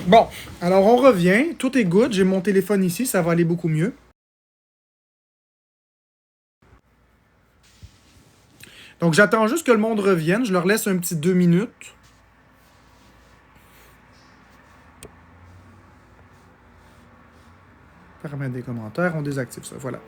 Bon, alors on revient. Tout est good. J'ai mon téléphone ici. Ça va aller beaucoup mieux. Donc j'attends juste que le monde revienne. Je leur laisse un petit 2 minutes. Paramètres des commentaires. On désactive ça. Voilà.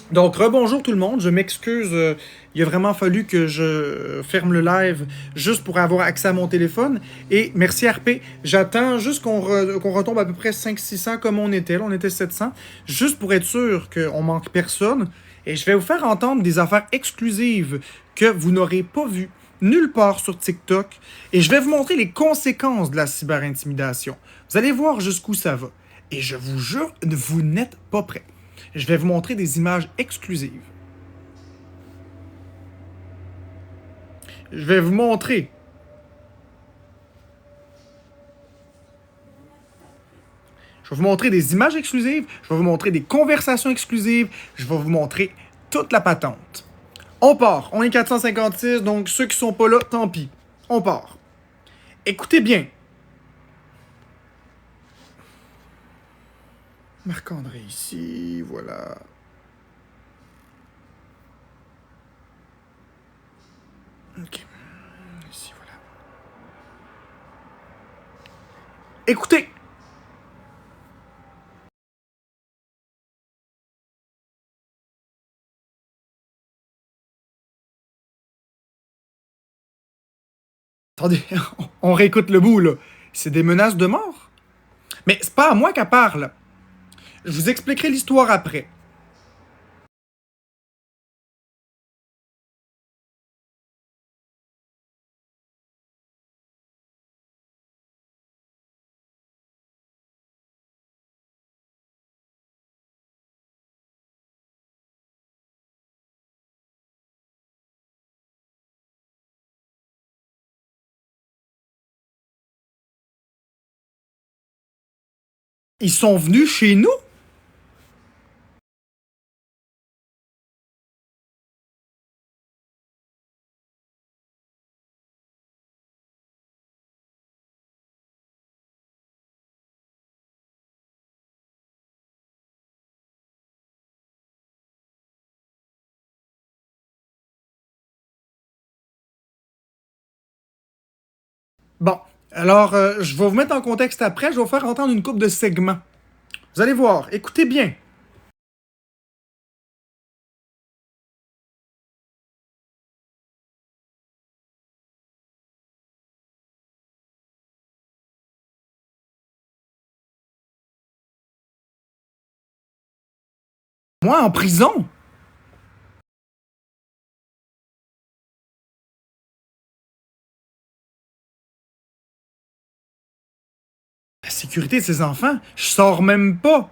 Donc, rebonjour tout le monde. Je m'excuse. Il a vraiment fallu que je ferme le live juste pour avoir accès à mon téléphone. Et merci RP. J'attends juste qu'on retombe à peu près 500-600 comme on était. Là, on était 700. Juste pour être sûr qu'on manque personne. Et je vais vous faire entendre des affaires exclusives que vous n'aurez pas vues nulle part sur TikTok. Et je vais vous montrer les conséquences de la cyberintimidation. Vous allez voir jusqu'où ça va. Et je vous jure, vous n'êtes pas prêts. Je vais vous montrer des images exclusives. Je vais vous montrer. Je vais vous montrer des images exclusives. Je vais vous montrer des conversations exclusives. Je vais vous montrer toute la patente. On part. On est 456, donc ceux qui sont pas là, tant pis. On part. Écoutez bien. Marc-André ici, voilà. Ok. Ici, voilà. Écoutez. Attendez, on réécoute le bout, là. C'est des menaces de mort. Mais c'est pas à moi qu'elle parle. Je vous expliquerai l'histoire après. Ils sont venus chez nous? Bon, alors, je vais vous mettre en contexte après. Je vais vous faire entendre une coupe de segments. Vous allez voir, écoutez bien. Moi, en prison? La sécurité de ses enfants? Je sors même pas.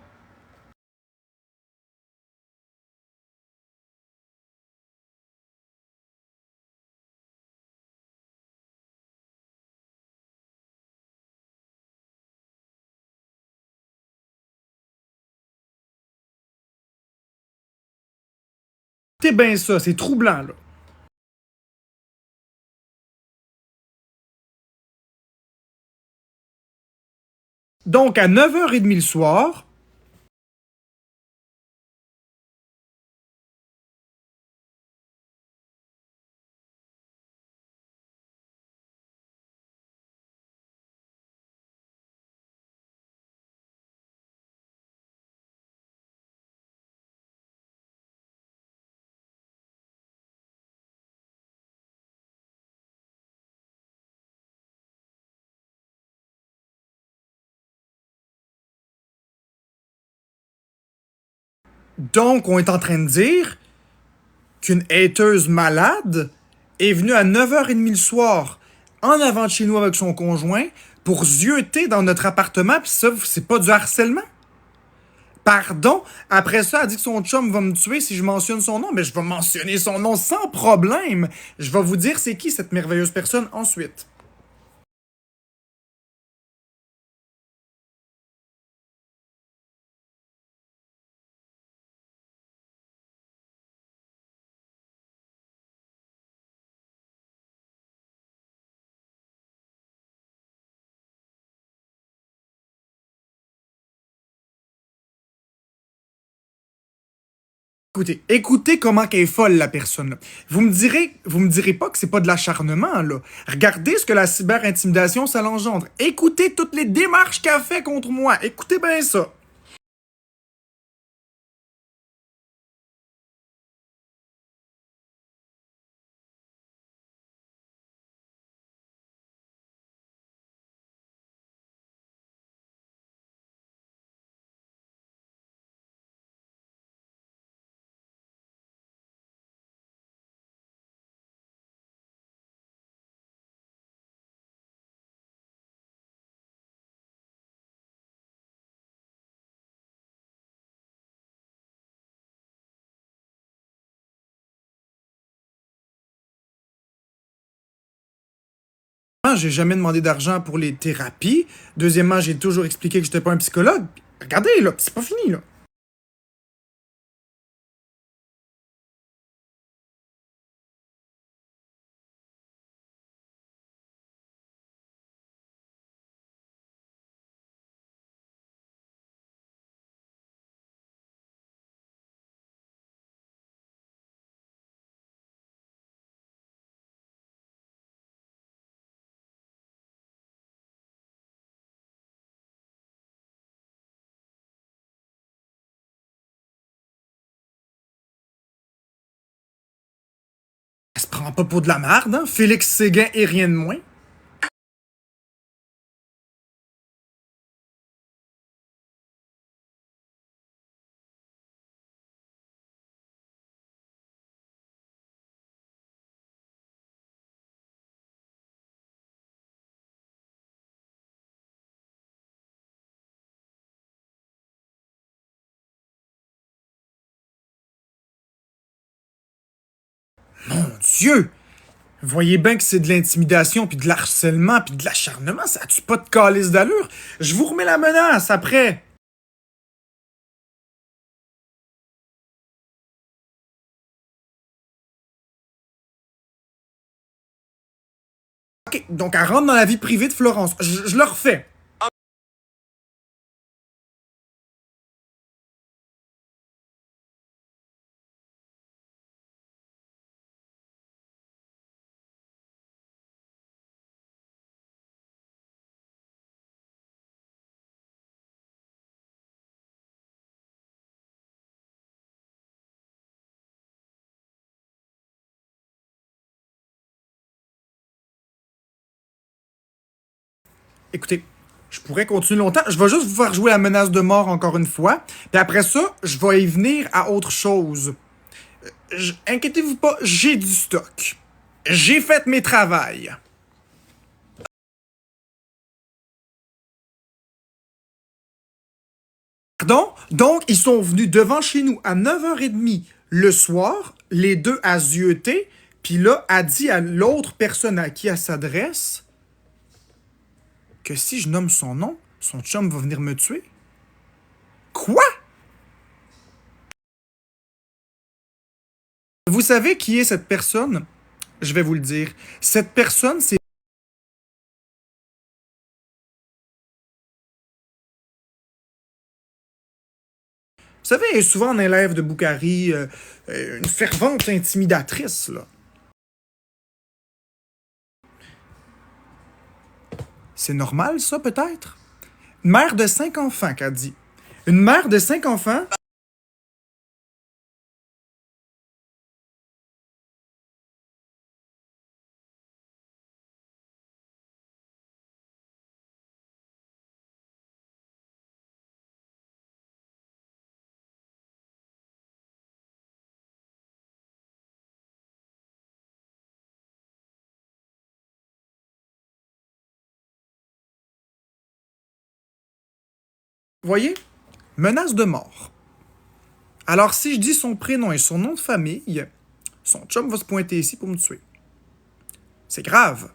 Écoutez bien ça, c'est troublant, là. Donc, à 9h30 le soir, donc, on est en train de dire qu'une hateuse malade est venue à 9h30 le soir, en avant de chez nous avec son conjoint, pour zioter dans notre appartement, pis ça, c'est pas du harcèlement? Pardon? Après ça, elle dit que son chum va me tuer si je mentionne son nom. Mais je vais mentionner son nom sans problème. Je vais vous dire c'est qui cette merveilleuse personne ensuite. Écoutez comment qu'elle est folle, la personne, là. Vous me direz pas que c'est pas de l'acharnement, là. Regardez ce que la cyber-intimidation, ça l'engendre. Écoutez toutes les démarches qu'elle fait contre moi. Écoutez bien ça. J'ai jamais demandé d'argent pour les thérapies. Deuxièmement, j'ai toujours expliqué que j'étais pas un psychologue. Regardez, là, c'est pas fini, là. Elle se prend pas pour de la merde, hein? Félix Séguin et rien de moins. Mon Dieu! Vous voyez bien que c'est de l'intimidation, puis de l'harcèlement, puis de l'acharnement. Ça a-tu pas de calice d'allure? Je vous remets la menace après. OK, donc elle rentre dans la vie privée de Florence. Je le refais. Écoutez, je pourrais continuer longtemps. Je vais juste vous faire jouer la menace de mort encore une fois. Puis après ça, je vais y venir à autre chose. Inquiétez-vous pas, j'ai du stock. J'ai fait mes travails. Pardon? Donc, ils sont venus devant chez nous à 9h30 le soir, les deux à zioter, puis là, a dit à l'autre personne à qui elle s'adresse que si je nomme son nom, son chum va venir me tuer. Quoi? Vous savez qui est cette personne? Je vais vous le dire. Cette personne, c'est... Vous savez, elle est souvent un élève de Boukari, une fervente intimidatrice, là. C'est normal, ça, peut-être? Une mère de 5 enfants, qu'a dit. Une mère de 5 enfants? Voyez? Menace de mort. Alors, si je dis son prénom et son nom de famille, son chum va se pointer ici pour me tuer. C'est grave.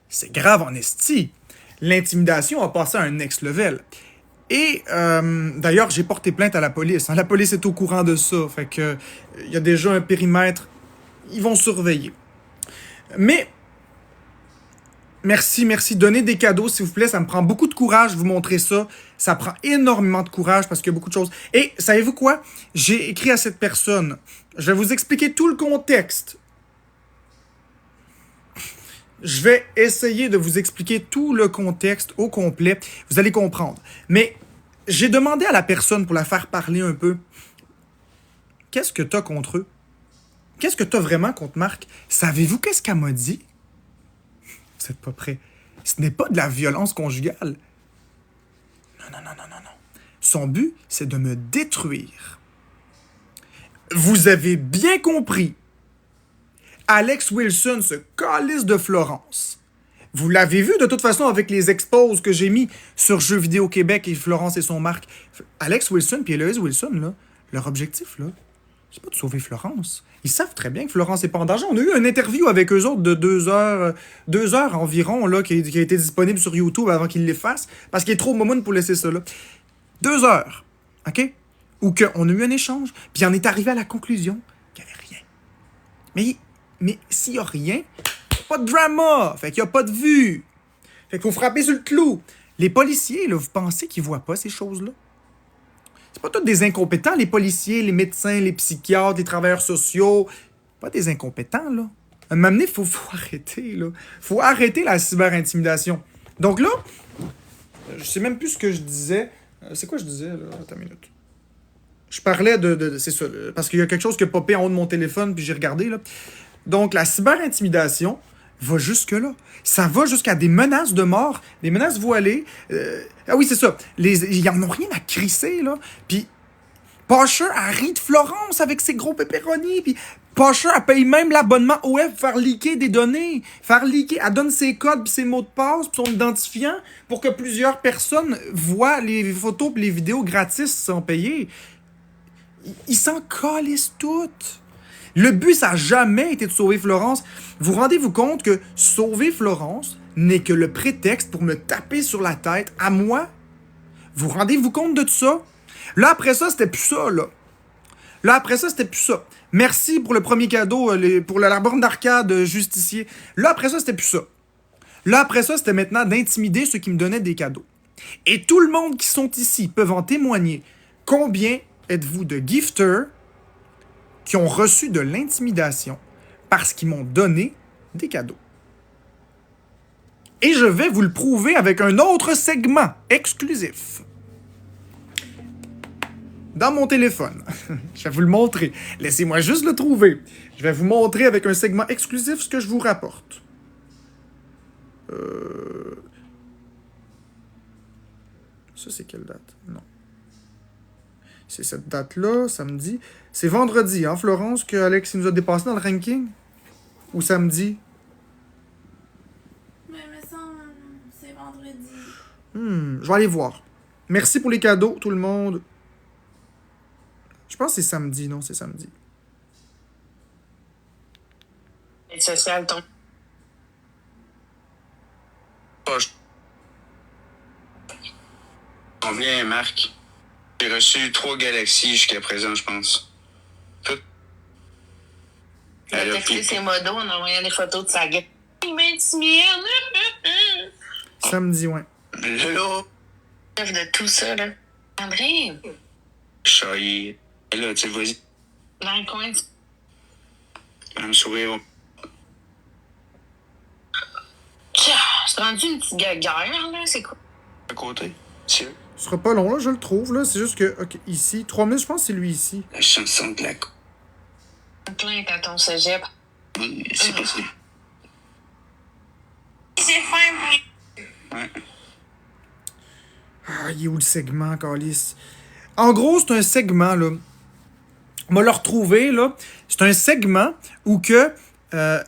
C'est grave en esti. L'intimidation a passé à un next level. Et d'ailleurs, j'ai porté plainte à la police. La police est au courant de ça. Fait que il y a déjà un périmètre. Ils vont surveiller. Mais merci, merci. Donnez des cadeaux, s'il vous plaît. Ça me prend beaucoup de courage de vous montrer ça. Ça prend énormément de courage parce qu'il y a beaucoup de choses. Et savez-vous quoi? J'ai écrit à cette personne. Je vais vous expliquer tout le contexte. Je vais essayer de vous expliquer tout le contexte au complet. Vous allez comprendre. Mais j'ai demandé à la personne pour la faire parler un peu. Qu'est-ce que t'as contre eux? Qu'est-ce que t'as vraiment contre Marc? Savez-vous qu'est-ce qu'elle m'a dit? Vous n'êtes pas prêts. Ce n'est pas de la violence conjugale. Non. Son but, c'est de me détruire. Vous avez bien compris. Alex Wilson se calisse de Florence. Vous l'avez vu de toute façon avec les exposes que j'ai mis sur Jeux vidéo Québec et Florence et son Marc. Alex Wilson et Héloïse Wilson, là, leur objectif, là, c'est pas de sauver Florence. Ils savent très bien que Florence n'est pas en danger. On a eu une interview avec eux autres de 2 heures environ, là, qui a été disponible sur YouTube avant qu'ils l'effacent, parce qu'il est trop momoun pour laisser ça là. 2 heures, OK? Où on a eu un échange, puis on est arrivé à la conclusion qu'il n'y avait rien. Mais s'il n'y a rien, pas de drama, fait qu'il n'y a pas de vue. Fait qu'il faut frapper sur le clou. Les policiers, là, vous pensez qu'ils voient pas ces choses-là? C'est pas tous des incompétents, les policiers, les médecins, les psychiatres, les travailleurs sociaux. Pas des incompétents, là. À un moment donné, faut arrêter, là. Faut arrêter la cyberintimidation. Donc là, je sais même plus ce que je disais. C'est quoi je disais, là? Attends une minute. Je parlais c'est ça, parce qu'il y a quelque chose qui a popé en haut de mon téléphone, puis j'ai regardé, là. Donc, la cyberintimidation va jusque-là. Ça va jusqu'à des menaces de mort, des menaces voilées. Ah oui, c'est ça. Ils en ont rien à crisser, là. Puis, Pasher a ri de Florence avec ses gros pepperonis. Puis, Pasher, elle paye même l'abonnement OF pour faire leaker des données. Faire leaker, elle donne ses codes, puis ses mots de passe, puis son identifiant pour que plusieurs personnes voient les photos et les vidéos gratis sans payer. Ils s'en calissent toutes. Le but, ça n'a jamais été de sauver Florence. Vous rendez-vous compte que sauver Florence n'est que le prétexte pour me taper sur la tête à moi? Vous rendez-vous compte de tout ça? Là, après ça, c'était plus ça, là. Là, après ça, c'était plus ça. Merci pour le premier cadeau, pour la borne d'arcade justicier. Là, après ça, c'était plus ça. Là, après ça, c'était maintenant d'intimider ceux qui me donnaient des cadeaux. Et tout le monde qui sont ici peuvent en témoigner. Combien êtes-vous de gifters qui ont reçu de l'intimidation parce qu'ils m'ont donné des cadeaux? Et je vais vous le prouver avec un autre segment exclusif. Dans mon téléphone. Je vais vous le montrer. Laissez-moi juste le trouver. Je vais vous montrer avec un segment exclusif ce que je vous rapporte. Ça, c'est quelle date? Non. C'est cette date-là, samedi. C'est vendredi, hein, Florence, que Alex nous a dépassé dans le ranking? Ou samedi? Mais ça, c'est vendredi. Je vais aller voir. Merci pour les cadeaux, tout le monde. Je pense que c'est samedi, non? C'est samedi. Et social, ton. Combien, Marc? J'ai reçu 3 galaxies jusqu'à présent, je pense. Tout. Il a texté ses modos en envoyant des photos de sa gueule. Il m'intimide. Samedi, ouais. Là, De tout ça, là. André, chaillé. Là, tu sais, vas-y, dans le coin, va me sourire. c'est rendu une petite guerre, là. C'est quoi? À côté. C'est Ce sera pas long, là, je le trouve, là. C'est juste que, OK, ici, 3000, je pense que c'est lui ici. la chanson de la Plainte à ton cégep. C'est possible. C'est fin, Ouais. Ah, il est où le segment, Calice? En gros, c'est un segment, là. On va le retrouver, là. C'est un segment où que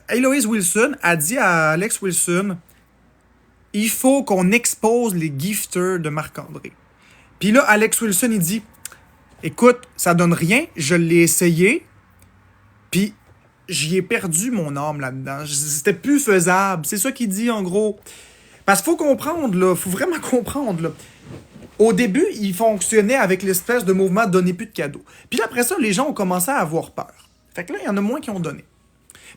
Héloïse Wilson a dit à Alex Wilson, il faut qu'on expose les gifters de Marc-André. Puis là, Alex Wilson, il dit, écoute, ça donne rien, je l'ai essayé, puis j'y ai perdu mon âme là-dedans. C'était plus faisable. C'est ça qu'il dit, en gros. Parce qu'il faut comprendre, là. Faut vraiment comprendre, là. Au début, il fonctionnait avec l'espèce de mouvement « donner plus de cadeaux ». Puis là, après ça, les gens ont commencé à avoir peur. Fait que là, il y en a moins qui ont donné.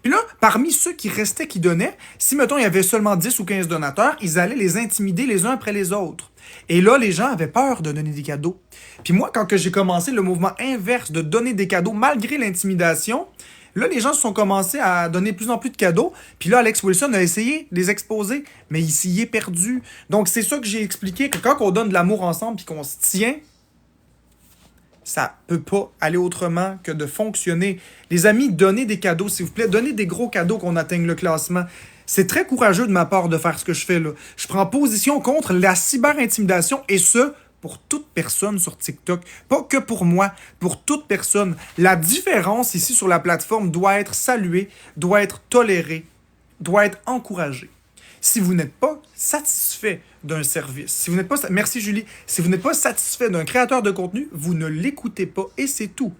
Puis là, parmi ceux qui restaient, qui donnaient, si, mettons, il y avait seulement 10 ou 15 donateurs, ils allaient les intimider les uns après les autres. Et là, les gens avaient peur de donner des cadeaux. Puis moi, quand que j'ai commencé le mouvement inverse de donner des cadeaux malgré l'intimidation, là, les gens se sont commencés à donner de plus en plus de cadeaux. Puis là, Alex Wilson a essayé de les exposer, mais il s'y est perdu. Donc, c'est ça que j'ai expliqué, que quand on donne de l'amour ensemble puis qu'on se tient, ça peut pas aller autrement que de fonctionner. Les amis, donnez des cadeaux, s'il vous plaît. Donnez des gros cadeaux qu'on atteigne le classement. C'est très courageux de ma part de faire ce que je fais là. Je prends position contre la cyber-intimidation et ce, pour toute personne sur TikTok. Pas que pour moi, pour toute personne. La différence ici sur la plateforme doit être saluée, doit être tolérée, doit être encouragée. Si vous n'êtes pas satisfait d'un service, si vous n'êtes pas... Merci Julie. Si vous n'êtes pas satisfait d'un créateur de contenu, vous ne l'écoutez pas et c'est tout.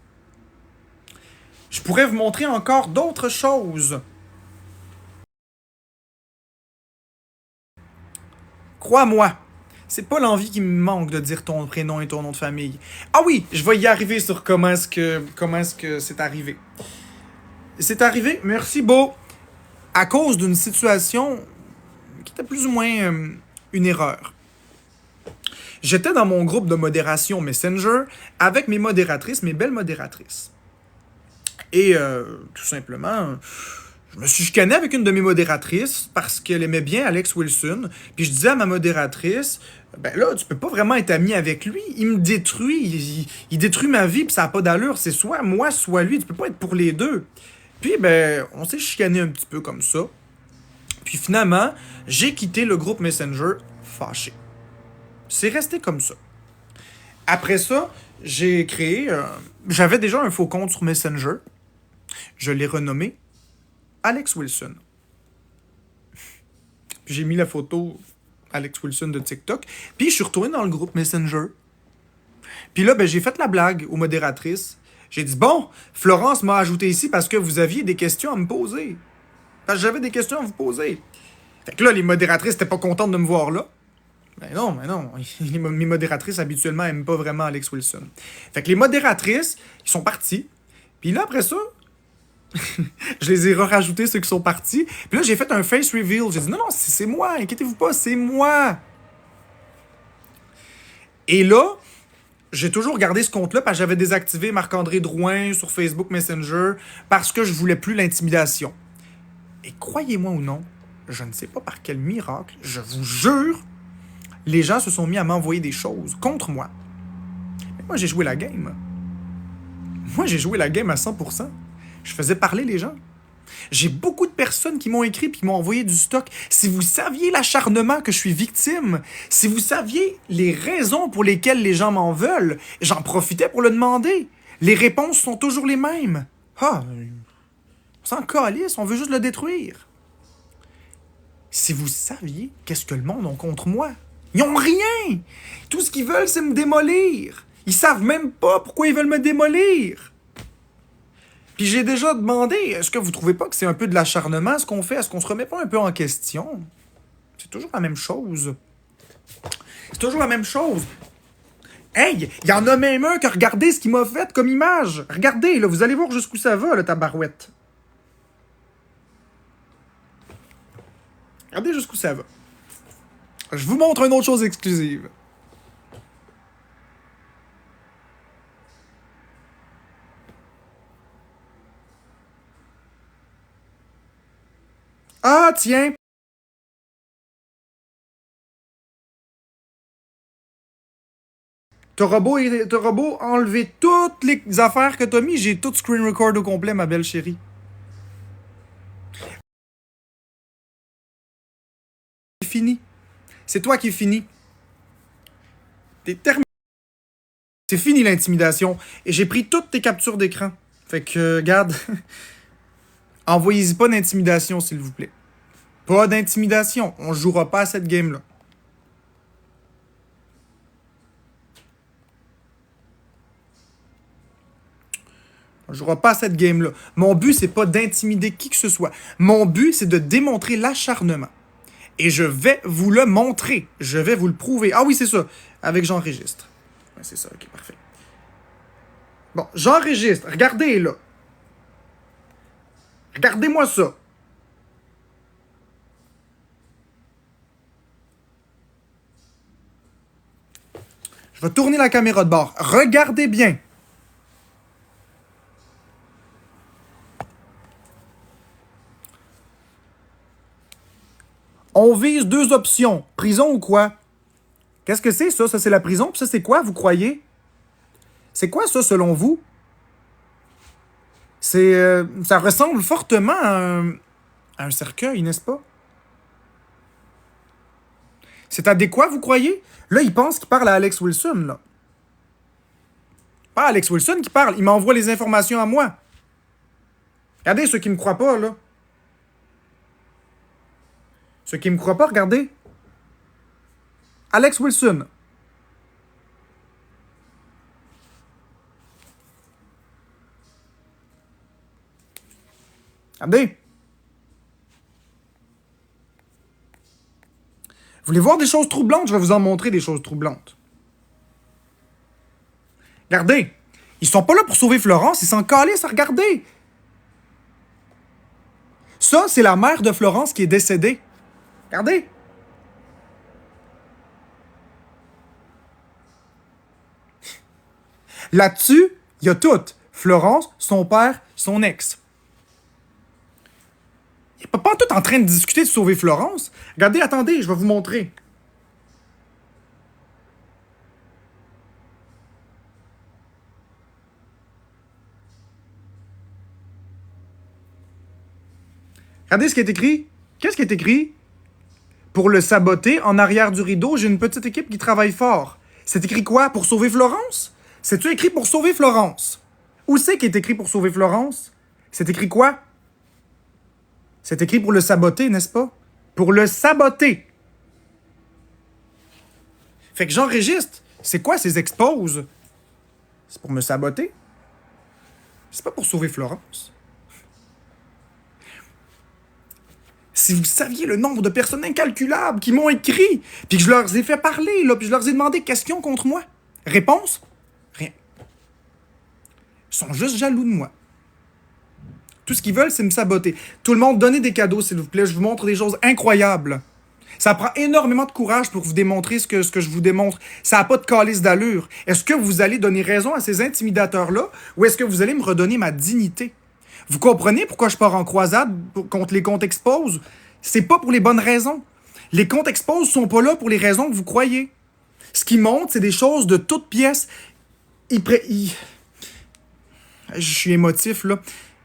Je pourrais vous montrer encore d'autres choses. Crois-moi, c'est pas l'envie qui me manque de dire ton prénom et ton nom de famille. Ah oui, je vais y arriver sur comment est-ce que c'est arrivé. C'est arrivé, merci beau, à cause d'une situation qui était plus ou moins une erreur. J'étais dans mon groupe de modération Messenger avec mes modératrices, mes belles modératrices. Et tout simplement, je me suis chicané avec une de mes modératrices parce qu'elle aimait bien Alex Wilson. Puis je disais à ma modératrice, ben là, tu peux pas vraiment être ami avec lui. Il me détruit. Il détruit ma vie, puis ça n'a pas d'allure. C'est soit moi, soit lui. Tu peux pas être pour les deux. Puis, ben, on s'est chicané un petit peu comme ça. Puis finalement, j'ai quitté le groupe Messenger fâché. C'est resté comme ça. Après ça, j'ai créé... j'avais déjà un faux compte sur Messenger. Je l'ai renommé Alex Wilson. Puis j'ai mis la photo Alex Wilson de TikTok. Puis je suis retourné dans le groupe Messenger. Puis là, ben, j'ai fait la blague aux modératrices. J'ai dit, bon, Florence m'a ajouté ici parce que vous aviez des questions à me poser. Parce que j'avais des questions à vous poser. Fait que là, les modératrices n'étaient pas contentes de me voir là. Ben non. Mes modératrices, habituellement, n'aiment pas vraiment Alex Wilson. Fait que les modératrices, ils sont partis. Puis là, après ça, je les ai rajoutés ceux qui sont partis. Puis là, j'ai fait un face reveal. J'ai dit, non, c'est moi, inquiétez-vous pas, c'est moi. Et là, j'ai toujours gardé ce compte-là parce que j'avais désactivé Marc-André Drouin sur Facebook Messenger parce que je voulais plus l'intimidation. Et croyez-moi ou non, je ne sais pas par quel miracle, je vous jure, les gens se sont mis à m'envoyer des choses contre moi. Mais moi, j'ai joué la game. Moi, j'ai joué la game à 100%. Je faisais parler les gens. J'ai beaucoup de personnes qui m'ont écrit et qui m'ont envoyé du stock. Si vous saviez l'acharnement que je suis victime, si vous saviez les raisons pour lesquelles les gens m'en veulent, j'en profitais pour le demander. Les réponses sont toujours les mêmes. Ah, on s'en calisse, on veut juste le détruire. Si vous saviez qu'est-ce que le monde a contre moi, ils ont rien. Tout ce qu'ils veulent, c'est me démolir. Ils savent même pas pourquoi ils veulent me démolir. Puis j'ai déjà demandé, est-ce que vous trouvez pas que c'est un peu de l'acharnement ce qu'on fait? Est-ce qu'on se remet pas un peu en question? C'est toujours la même chose. C'est toujours la même chose. Hey, il y en a même un qui a regardé ce qu'il m'a fait comme image. Regardez, là, vous allez voir jusqu'où ça va, le tabarouette. Regardez jusqu'où ça va. Je vous montre une autre chose exclusive. Ah, tiens! T'auras beau enlever toutes les affaires que t'as mis, j'ai tout screen record au complet, ma belle chérie. C'est fini. C'est toi qui es fini. T'es terminé. C'est fini l'intimidation. Et j'ai pris toutes tes captures d'écran. Fait que, regarde, envoyez-y pas d'intimidation, s'il vous plaît. Pas d'intimidation. On jouera pas à cette game-là. On jouera pas à cette game-là. Mon but, c'est pas d'intimider qui que ce soit. Mon but, c'est de démontrer l'acharnement. Et je vais vous le montrer. Je vais vous le prouver. Ah oui, c'est ça. Avec j'enregistre. Ouais, c'est ça, ok, parfait. Bon, j'enregistre. Regardez, là. Regardez-moi ça. Je vais tourner la caméra de bord. Regardez bien. On vise 2 options. Prison ou quoi? Qu'est-ce que c'est, ça? Ça, c'est la prison. Puis ça, c'est quoi, vous croyez? C'est quoi, ça, selon vous? Ça ressemble fortement à un cercueil, n'est-ce pas? C'est adéquat, vous croyez? Là, il pense qu'il parle à Alex Wilson, là. Pas Alex Wilson qui parle. Il m'envoie les informations à moi. Regardez ceux qui me croient pas, là. Ceux qui me croient pas, regardez. Alex Wilson. Regardez. Vous voulez voir des choses troublantes? Je vais vous en montrer des choses troublantes. Regardez. Ils sont pas là pour sauver Florence, ils s'en calissent à regarder. Ça, c'est la mère de Florence qui est décédée. Regardez. Là-dessus, il y a tout. Florence, son père, son ex. Il n'est pas tout en train de discuter de sauver Florence. Regardez, attendez, je vais vous montrer. Regardez ce qui est écrit. Qu'est-ce qui est écrit? Pour le saboter, en arrière du rideau, j'ai une petite équipe qui travaille fort. C'est écrit quoi? Pour sauver Florence? C'est-tu écrit pour sauver Florence? Où c'est qui est écrit pour sauver Florence? C'est écrit quoi? C'est écrit pour le saboter, n'est-ce pas? Pour le saboter. Fait que j'enregistre. C'est quoi ces exposes? C'est pour me saboter? C'est pas pour sauver Florence. Si vous saviez le nombre de personnes incalculables qui m'ont écrit, puis que je leur ai fait parler, là, puis je leur ai demandé questions contre moi. Réponse? Rien. Ils sont juste jaloux de moi. Tout ce qu'ils veulent, c'est me saboter. Tout le monde, donnez des cadeaux, s'il vous plaît. Je vous montre des choses incroyables. Ça prend énormément de courage pour vous démontrer ce que je vous démontre. Ça n'a pas de calice d'allure. Est-ce que vous allez donner raison à ces intimidateurs-là, ou est-ce que vous allez me redonner ma dignité? Vous comprenez pourquoi je pars en croisade contre les comptes expose? C'est pas pour les bonnes raisons. Les comptes expose sont pas là pour les raisons que vous croyez. Ce qu'ils montrent, c'est des choses de toutes pièces. Je suis émotif, là.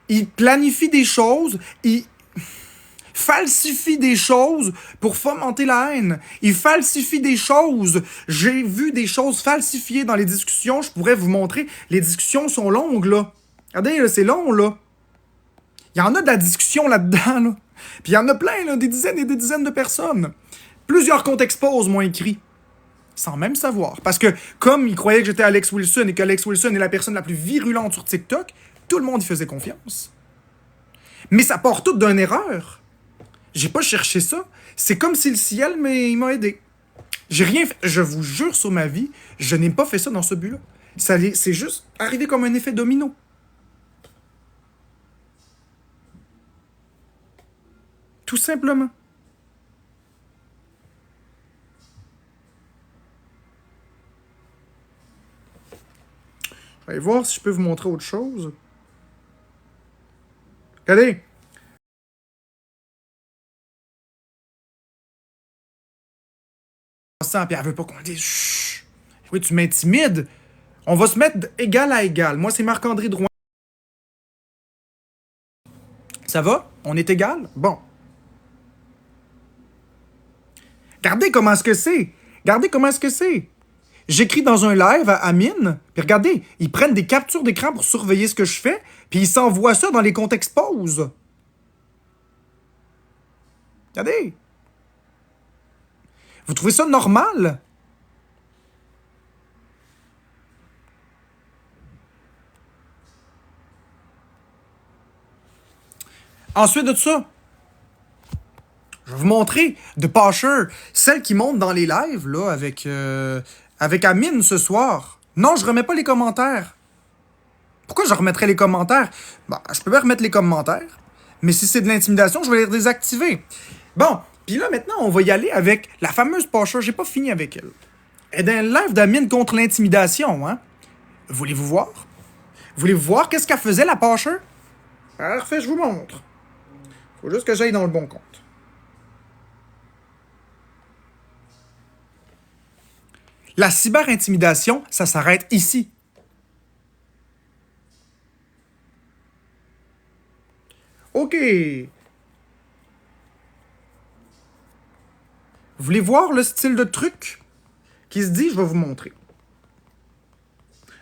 Ils planifient des choses, ils falsifient des choses pour fomenter la haine. Ils falsifient des choses. J'ai vu des choses falsifiées dans les discussions. Je pourrais vous montrer. Les discussions sont longues, là. Regardez, là, c'est long, là. Il y en a de la discussion là-dedans, là. Puis il y en a plein, là, des dizaines et des dizaines de personnes. Plusieurs comptes expose m'ont écrit. Sans même savoir. Parce que, comme ils croyaient que j'étais Alex Wilson et qu'Alex Wilson est la personne la plus virulente sur TikTok, tout le monde y faisait confiance. Mais ça part tout d'une erreur. J'ai pas cherché ça. C'est comme si le ciel il m'a aidé. J'ai rien fait. Je vous jure sur ma vie, je n'ai pas fait ça dans ce but-là. C'est juste arrivé comme un effet domino. Tout simplement. Je vais aller voir si je peux vous montrer autre chose. Regardez. Puis elle veut pas qu'on dise chut. Oui, tu m'intimides. On va se mettre égal à égal. Moi, c'est Marc-André Drouin. Ça va? On est égal? Bon. Regardez comment est-ce que c'est. Regardez comment est-ce que c'est. J'écris dans un live à Amine, puis regardez, ils prennent des captures d'écran pour surveiller ce que je fais, puis ils s'envoient ça dans les comptes expose. Regardez. Vous trouvez ça normal? Ensuite de ça, je vais vous montrer de Pasher, celle qui monte dans les lives là, avec Amine ce soir. Non, je remets pas les commentaires. Pourquoi je remettrais les commentaires? Bon, je peux pas remettre les commentaires, mais si c'est de l'intimidation, je vais les désactiver. Bon, puis là maintenant, on va y aller avec la fameuse Pasher. J'ai pas fini avec elle. est dans le live d'Amine contre l'intimidation, hein? Voulez-vous voir? Voulez-vous voir qu'est-ce qu'elle faisait, la Pasher? Parfait, je vous montre. Faut juste que j'aille dans le bon compte. La cyber-intimidation, ça s'arrête ici. OK. Vous voulez voir le style de truc qui se dit? Je vais vous montrer.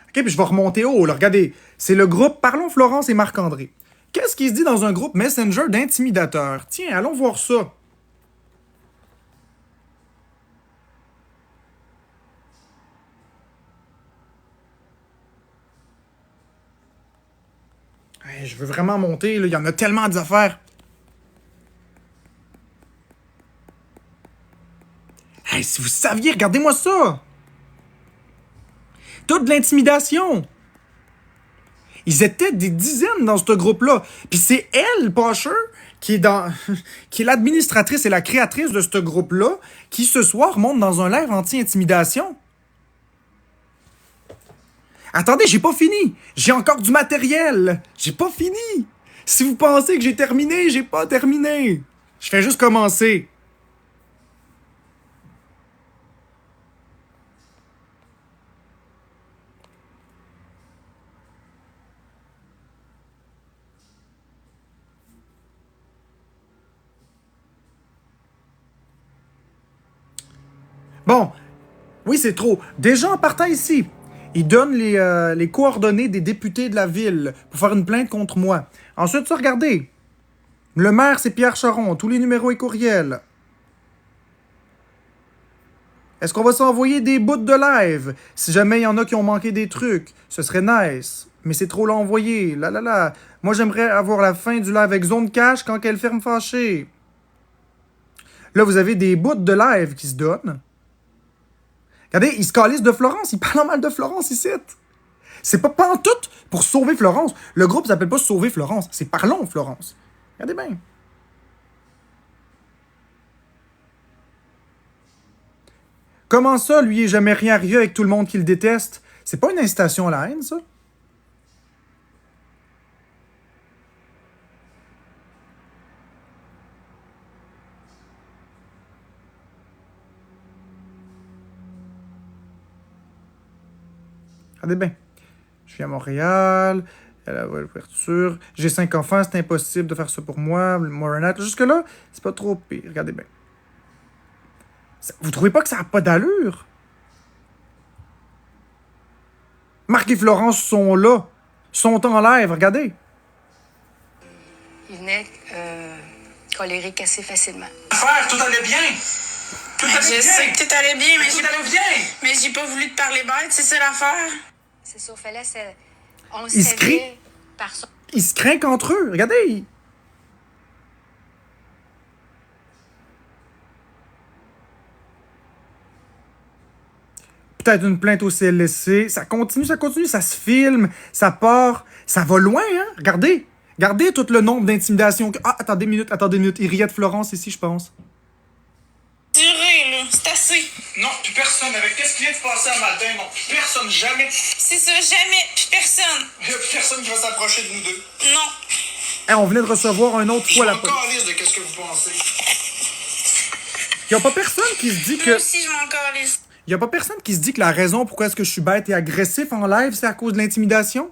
OK, puis je vais remonter haut, là. Regardez, c'est le groupe Parlons Florence et Marc-André. Qu'est-ce qui se dit dans un groupe Messenger d'intimidateurs? Tiens, allons voir ça. Hey, je veux vraiment monter, là. Il y en a tellement d'affaires. Hey, si vous saviez, regardez-moi ça! Toute de l'intimidation! Ils étaient des dizaines dans ce groupe-là. Puis c'est elle, Pasher, qui est qui est l'administratrice et la créatrice de ce groupe-là, qui ce soir monte dans un live anti-intimidation. Attendez, j'ai pas fini! J'ai encore du matériel! J'ai pas fini! Si vous pensez que j'ai terminé, j'ai pas terminé! Je fais juste commencer. Bon, oui, c'est trop. Déjà, en partant ici, il donne les coordonnées des députés de la ville pour faire une plainte contre moi. Ensuite, ça, regardez. Le maire, c'est Pierre Charon. Tous les numéros et courriels. Est-ce qu'on va s'envoyer des bouts de live? Si jamais il y en a qui ont manqué des trucs, ce serait nice. Mais c'est trop l'envoyer. Là, là, là. Moi, j'aimerais avoir la fin du live avec Zone Cash quand elle ferme fâchée. Là, vous avez des bouts de live qui se donnent. Regardez, il se calisse de Florence. Il parle en mal de Florence ici. C'est pas pantoute pour sauver Florence. Le groupe s'appelle pas Sauver Florence. C'est Parlons Florence. Regardez bien. Comment ça, lui, il est jamais rien arrivé avec tout le monde qui le déteste? C'est pas une incitation à la haine, ça? Regardez bien. Je suis à Montréal. À la ouverture. J'ai 5 enfants, c'est impossible de faire ça pour moi. Jusque-là, c'est pas trop pire. Regardez bien. Vous trouvez pas que ça n'a pas d'allure? Marc et Florence sont là. Sont en live, regardez. Il venait colérique assez facilement. Frère, tout allait bien. Tout allait Je bien. sais que tout allait bien, mais Tout allait bien. mais j'ai pas voulu te parler bête, c'est ça l'affaire. C'est sûr, fallait, on Il se crie. savait par son... Ils se craignent entre eux. Regardez. Peut-être une plainte au CLSC. Ça continue, ça se filme, ça part. Ça va loin, hein? Regardez. Regardez tout le nombre d'intimidations. Ah, attendez une minute. Il riait de Florence ici, je pense. Duré, là, c'est assez. Non, plus personne. Avec qu'est-ce qui vient de se passer un matin, non, plus personne, jamais. C'est ça, jamais, puis personne. Il n'y a plus personne qui va s'approcher de nous deux. Non. Hey, on venait de recevoir un autre Je fois la m'en police. calisse de qu'est-ce que vous pensez. Il n'y a pas personne qui se dit Moi que. aussi, je m'en calisse. Il n'y a pas personne qui se dit que la raison pourquoi est-ce que je suis bête et agressif en live, c'est à cause de l'intimidation?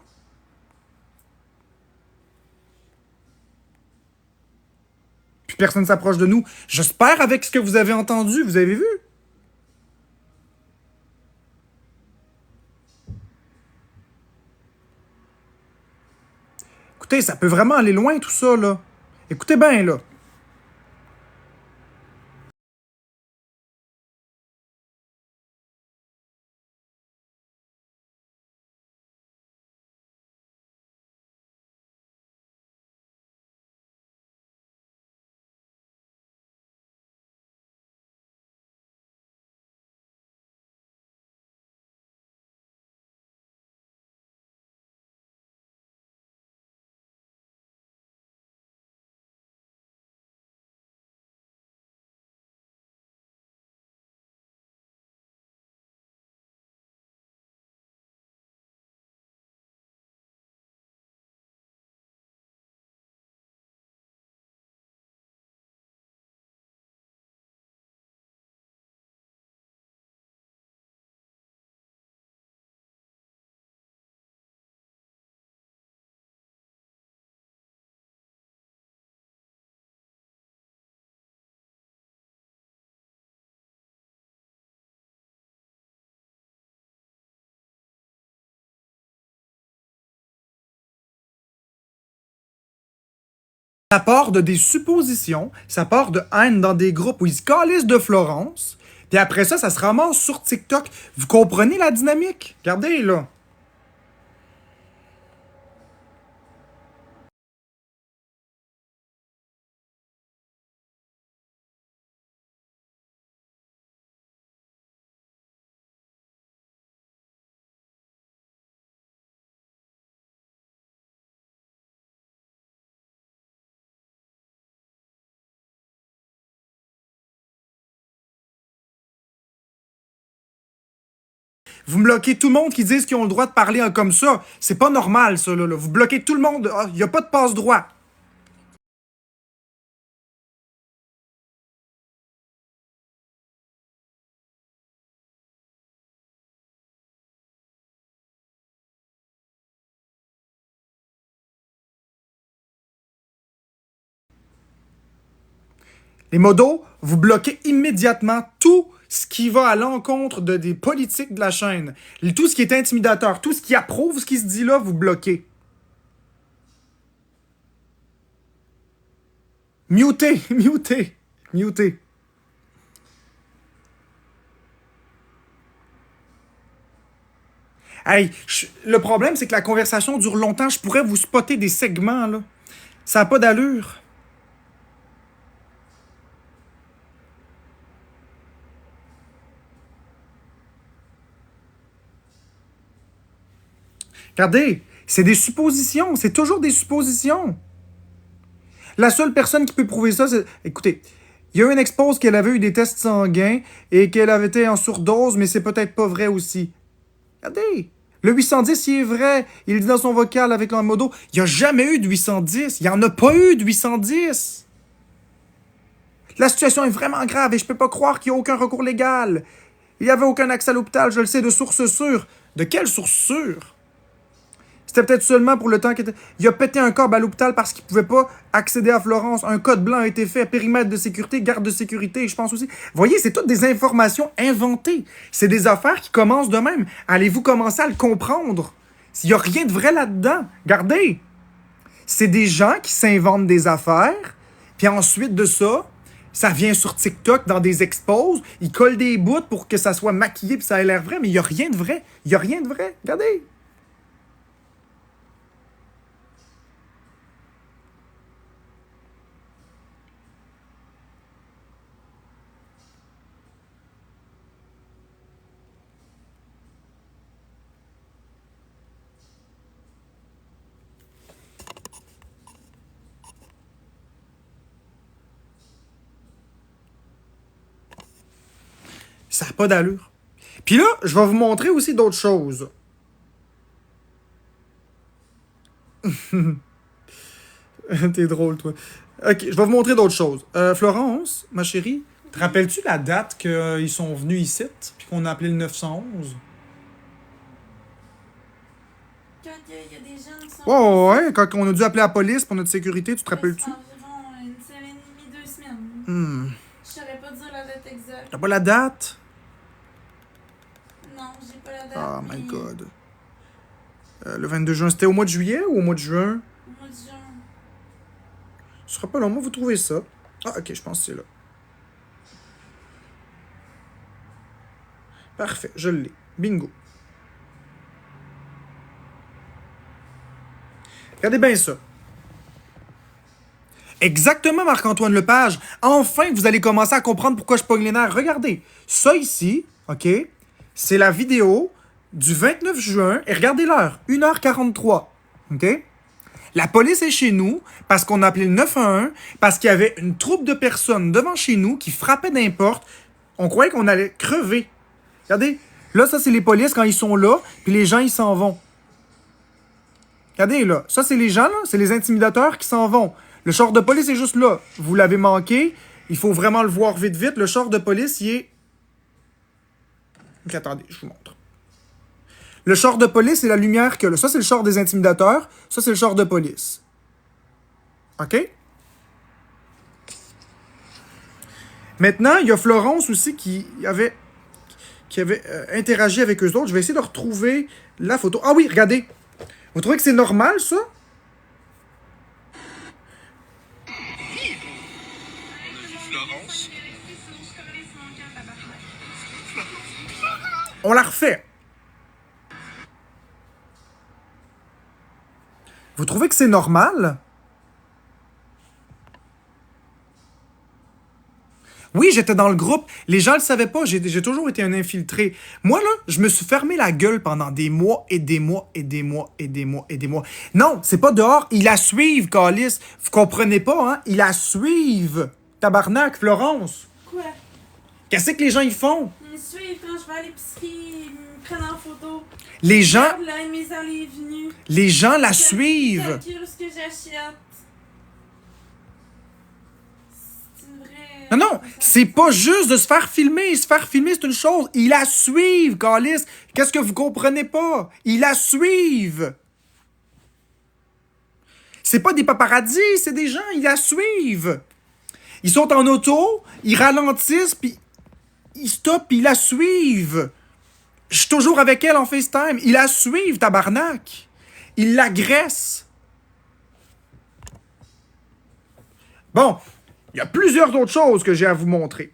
Puis personne ne s'approche de nous. J'espère avec ce que vous avez entendu, vous avez vu? Écoutez, ça peut vraiment aller loin tout ça, là. Écoutez bien, là. Ça part de des suppositions, ça part de haine dans des groupes où ils se calissent de Florence, puis après ça, ça se ramasse sur TikTok. Vous comprenez la dynamique? Regardez, là. Vous bloquez tout le monde qui disent qu'ils ont le droit de parler comme ça. C'est pas normal, ça, là. Vous bloquez tout le monde. Il n'y a pas de passe-droit. Les modos, vous bloquez immédiatement tout ce qui va à l'encontre des politiques de la chaîne. Tout ce qui est intimidateur, tout ce qui approuve ce qui se dit là, vous bloquez. Mutez, mutez, mutez. Hey, le problème, c'est que la conversation dure longtemps. Je pourrais vous spotter des segments, là. Ça n'a pas d'allure. Regardez, c'est des suppositions. C'est toujours des suppositions. La seule personne qui peut prouver ça, c'est... Écoutez, il y a eu une expose qu'elle avait eu des tests sanguins et qu'elle avait été en surdose, mais c'est peut-être pas vrai aussi. Regardez, le 810, il est vrai. Il dit dans son vocal avec un modo, il n'y a jamais eu de 810. Il n'y en a pas eu de 810. La situation est vraiment grave et je peux pas croire qu'il n'y a aucun recours légal. Il n'y avait aucun accès à l'hôpital, je le sais, de source sûre. De quelle source sûre? C'était peut-être seulement pour le temps qu'il était... Il a pété un câble à l'hôpital parce qu'il pouvait pas accéder à Florence. Un code blanc a été fait, périmètre de sécurité, garde de sécurité, je pense aussi. Vous voyez, c'est toutes des informations inventées. C'est des affaires qui commencent de même. Allez-vous commencer à le comprendre? Il n'y a rien de vrai là-dedans. Regardez. C'est des gens qui s'inventent des affaires, puis ensuite de ça, ça vient sur TikTok dans des expos, ils collent des bouts pour que ça soit maquillé puis ça ait l'air vrai, mais il n'y a rien de vrai. Il n'y a rien de vrai. Regardez. Ça n'a pas d'allure. Puis là, je vais vous montrer aussi d'autres choses. T'es drôle, toi. Ok, je vais vous montrer d'autres choses. Florence, ma chérie, te rappelles-tu la date qu'ils sont venus ici, puis qu'on a appelé le 911? Quand il y a des gens qui sont... Ouais, quand on a dû appeler la police pour notre sécurité, tu te rappelles-tu? C'est environ une semaine et demie, 2 semaines. Je saurais pas dire la date exacte. T'as pas la date? Non, j'ai pas la date. Oh my mais god. Le 22 juin, c'était au mois de juillet ou au mois de juin? Au mois de juin. Ce sera pas long, moi, vous trouvez ça. Ah, ok, je pense que c'est là. Parfait, je l'ai. Bingo. Regardez bien ça. Exactement, Marc-Antoine Lepage. Enfin, vous allez commencer à comprendre pourquoi je pogne les nerfs. Regardez, ça ici, OK, c'est la vidéo du 29 juin. Et regardez l'heure, 1h43. OK? La police est chez nous parce qu'on a appelé le 911, parce qu'il y avait une troupe de personnes devant chez nous qui frappaient d'un porte. On croyait qu'on allait crever. Regardez, là, ça, c'est les polices quand ils sont là, puis les gens, ils s'en vont. Regardez, là, ça, c'est les gens, là, c'est les intimidateurs qui s'en vont. Le char de police est juste là. Vous l'avez manqué. Il faut vraiment le voir vite, vite. Le char de police, il est... Ok, attendez, je vous montre. Le char de police, c'est la lumière que là. Ça, c'est le char des intimidateurs. Ça, c'est le char de police. OK? Maintenant, il y a Florence aussi qui avait interagi avec eux autres. Je vais essayer de retrouver la photo. Ah oui, regardez. Vous trouvez que c'est normal, ça? Florence. On la refait. Vous trouvez que c'est normal? Oui, j'étais dans le groupe. Les gens le savaient pas. J'ai toujours été un infiltré. Moi, là, je me suis fermé la gueule pendant des mois et des mois et des mois et des mois et des mois. Non, c'est pas dehors. Ils la suivent, Calice. Vous comprenez pas, hein? Ils la suivent. Tabarnak, Florence. Quoi? Qu'est-ce que les gens, ils font? Ils me suivent quand je vais à l'épicerie, ils me prennent en photo. Les gens, Regarde, là, mes allées et venues. les gens la Ils suivent. calculent ce que j'achète. C'est une vraie... Non, non, c'est pas juste de se faire filmer. Se faire filmer, c'est une chose. Ils la suivent, Calice. Qu'est-ce que vous comprenez pas? Ils la suivent. C'est pas des paparazzis, c'est des gens, ils la suivent. Ils sont en auto, ils ralentissent, puis ils stoppent, puis ils la suivent. Je suis toujours avec elle en FaceTime. Ils la suivent, tabarnak. Ils l'agressent. Bon, il y a plusieurs autres choses que j'ai à vous montrer.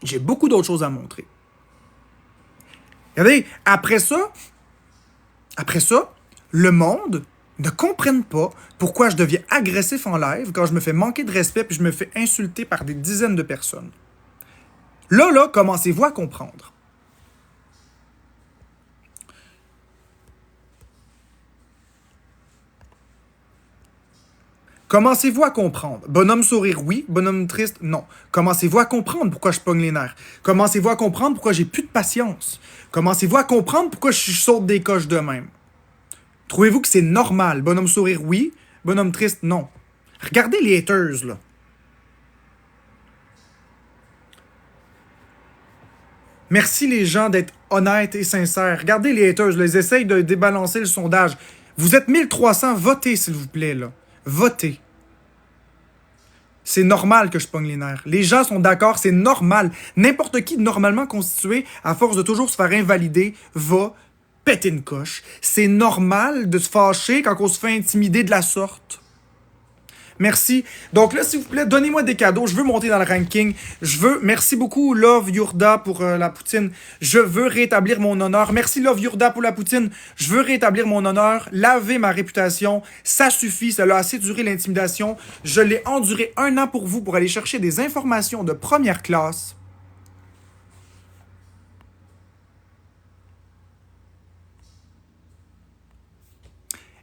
J'ai beaucoup d'autres choses à montrer. Regardez, après ça, le monde ne comprenne pas pourquoi je deviens agressif en live quand je me fais manquer de respect puis je me fais insulter par des dizaines de personnes. Là, commencez-vous à comprendre. Commencez-vous à comprendre. Bonhomme sourire, oui. Bonhomme triste, non. Commencez-vous à comprendre pourquoi je pogne les nerfs. Commencez-vous à comprendre pourquoi j'ai plus de patience. Commencez-vous à comprendre pourquoi je saute des coches de même. Trouvez-vous que c'est normal? Bonhomme sourire, oui. Bonhomme triste, non. Regardez les haters, là. Merci les gens d'être honnêtes et sincères. Regardez les haters, là, ils essayent de débalancer le sondage. Vous êtes 1300, votez s'il vous plaît, là. Votez. C'est normal que je pogne les nerfs. Les gens sont d'accord, c'est normal. N'importe qui normalement constitué, à force de toujours se faire invalider, va péter une coche. C'est normal de se fâcher quand on se fait intimider de la sorte. Merci. Donc là, s'il vous plaît, donnez-moi des cadeaux. Je veux monter dans le ranking. Merci beaucoup, Love Yurda, pour la poutine. Je veux rétablir mon honneur. Merci, Love Yurda, pour la poutine. Je veux rétablir mon honneur. Laver ma réputation. Ça suffit. Ça a assez duré l'intimidation. Je l'ai enduré 1 an pour vous pour aller chercher des informations de première classe.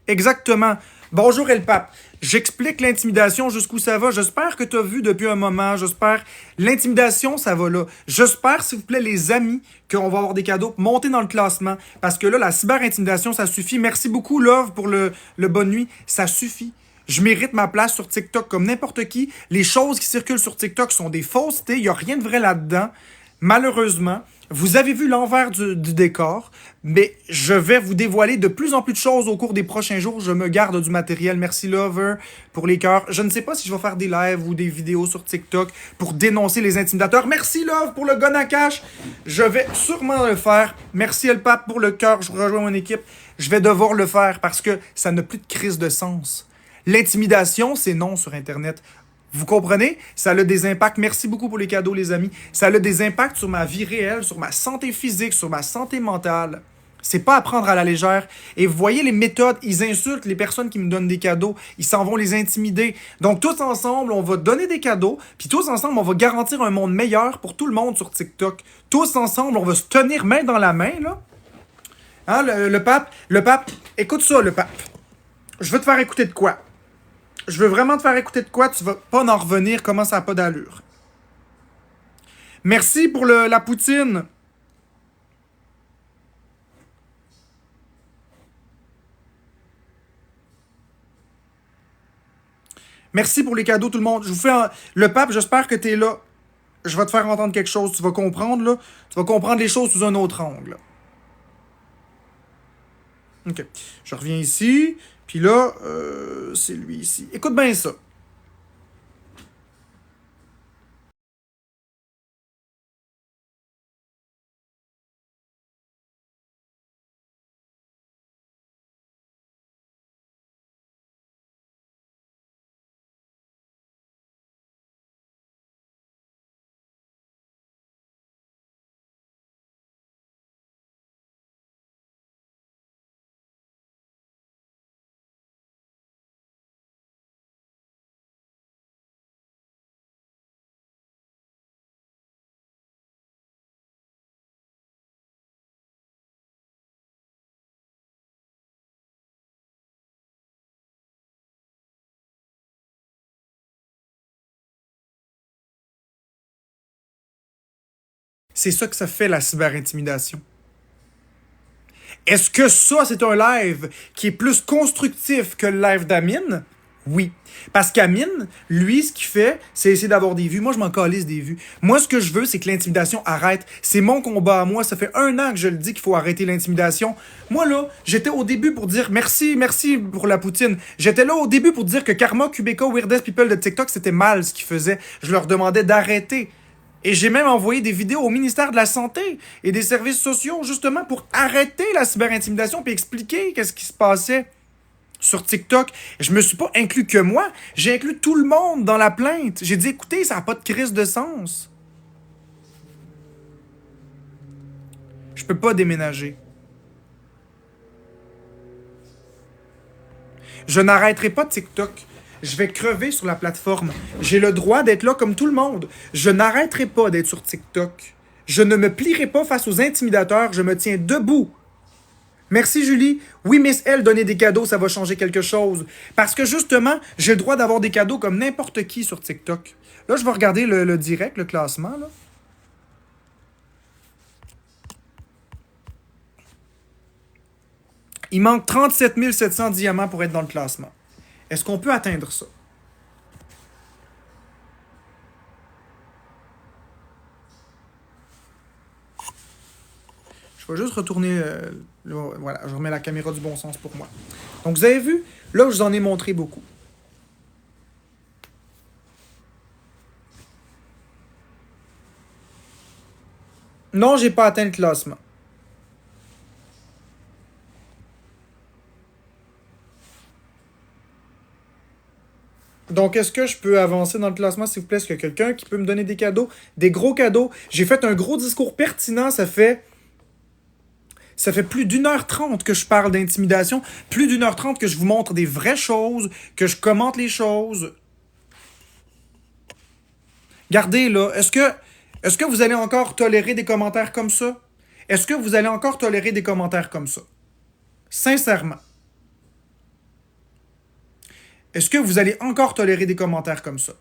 Exactement. Bonjour, El Pape. J'explique l'intimidation jusqu'où ça va. J'espère que tu as vu depuis un moment. J'espère. L'intimidation, ça va là. J'espère, s'il vous plaît, les amis, qu'on va avoir des cadeaux. Montez dans le classement. Parce que là, la cyber-intimidation, ça suffit. Merci beaucoup, Love, pour le bonne nuit. Ça suffit. Je mérite ma place sur TikTok comme n'importe qui. Les choses qui circulent sur TikTok sont des faussetés. Il n'y a rien de vrai là-dedans. Malheureusement, vous avez vu l'envers du décor, mais je vais vous dévoiler de plus en plus de choses au cours des prochains jours. Je me garde du matériel. Merci Lover pour les cœurs. Je ne sais pas si je vais faire des lives ou des vidéos sur TikTok pour dénoncer les intimidateurs. Merci Love pour le gun à cash. Je vais sûrement le faire. Merci El Pape pour le cœur. Je rejoins mon équipe. Je vais devoir le faire parce que ça n'a plus de crise de sens. L'intimidation, c'est non sur Internet. Vous comprenez? Ça a des impacts. Merci beaucoup pour les cadeaux, les amis. Ça a des impacts sur ma vie réelle, sur ma santé physique, sur ma santé mentale. C'est pas à prendre à la légère. Et vous voyez les méthodes, ils insultent les personnes qui me donnent des cadeaux. Ils s'en vont les intimider. Donc, tous ensemble, on va donner des cadeaux. Puis tous ensemble, on va garantir un monde meilleur pour tout le monde sur TikTok. Tous ensemble, on va se tenir main dans la main, là. Hein, le pape, écoute ça, le pape. Je veux te faire écouter de quoi? Je veux vraiment te faire écouter de quoi, tu vas pas en revenir, comment ça n'a pas d'allure. Merci pour la poutine. Merci pour les cadeaux, tout le monde. Je vous fais le pape, j'espère que tu es là. Je vais te faire entendre quelque chose, tu vas comprendre, là. Tu vas comprendre les choses sous un autre angle. OK. Je reviens ici. Puis là, c'est lui ici. Écoute bien ça. C'est ça que ça fait, la cyberintimidation. Est-ce que ça, c'est un live qui est plus constructif que le live d'Amine? Oui. Parce qu'Amine, lui, ce qu'il fait, c'est essayer d'avoir des vues. Moi, je m'en calisse des vues. Moi, ce que je veux, c'est que l'intimidation arrête. C'est mon combat à moi. Ça fait 1 an que je le dis qu'il faut arrêter l'intimidation. Moi, là, j'étais au début pour dire merci pour la poutine. J'étais là au début pour dire que Karma, Kubeka, Weirdest People de TikTok, c'était mal ce qu'ils faisaient. Je leur demandais d'arrêter. Et j'ai même envoyé des vidéos au ministère de la Santé et des Services sociaux, justement, pour arrêter la cyberintimidation puis expliquer qu'est-ce qui se passait sur TikTok. Je me suis pas inclus que moi, j'ai inclus tout le monde dans la plainte. J'ai dit, écoutez, ça n'a pas de crise de sens. Je peux pas déménager. Je n'arrêterai pas TikTok. Je vais crever sur la plateforme. J'ai le droit d'être là comme tout le monde. Je n'arrêterai pas d'être sur TikTok. Je ne me plierai pas face aux intimidateurs. Je me tiens debout. Merci Julie. Oui, Miss L, donner des cadeaux, ça va changer quelque chose. Parce que justement, j'ai le droit d'avoir des cadeaux comme n'importe qui sur TikTok. Là, je vais regarder le direct, le classement. Là. Il manque 37 700 diamants pour être dans le classement. Est-ce qu'on peut atteindre ça? Je vais juste retourner... voilà, je remets la caméra du bon sens pour moi. Donc, vous avez vu? Là, je vous en ai montré beaucoup. Non, j'ai pas atteint le classement. Donc, est-ce que je peux avancer dans le classement, s'il vous plaît? Est-ce qu'il y a quelqu'un qui peut me donner des cadeaux? Des gros cadeaux. J'ai fait un gros discours pertinent. Ça fait plus d'1h30 que je parle d'intimidation. Plus d'1h30 que je vous montre des vraies choses, que je commente les choses. Regardez, là. Est-ce que vous allez encore tolérer des commentaires comme ça? Est-ce que vous allez encore tolérer des commentaires comme ça? Sincèrement. Est-ce que vous allez encore tolérer des commentaires comme ça?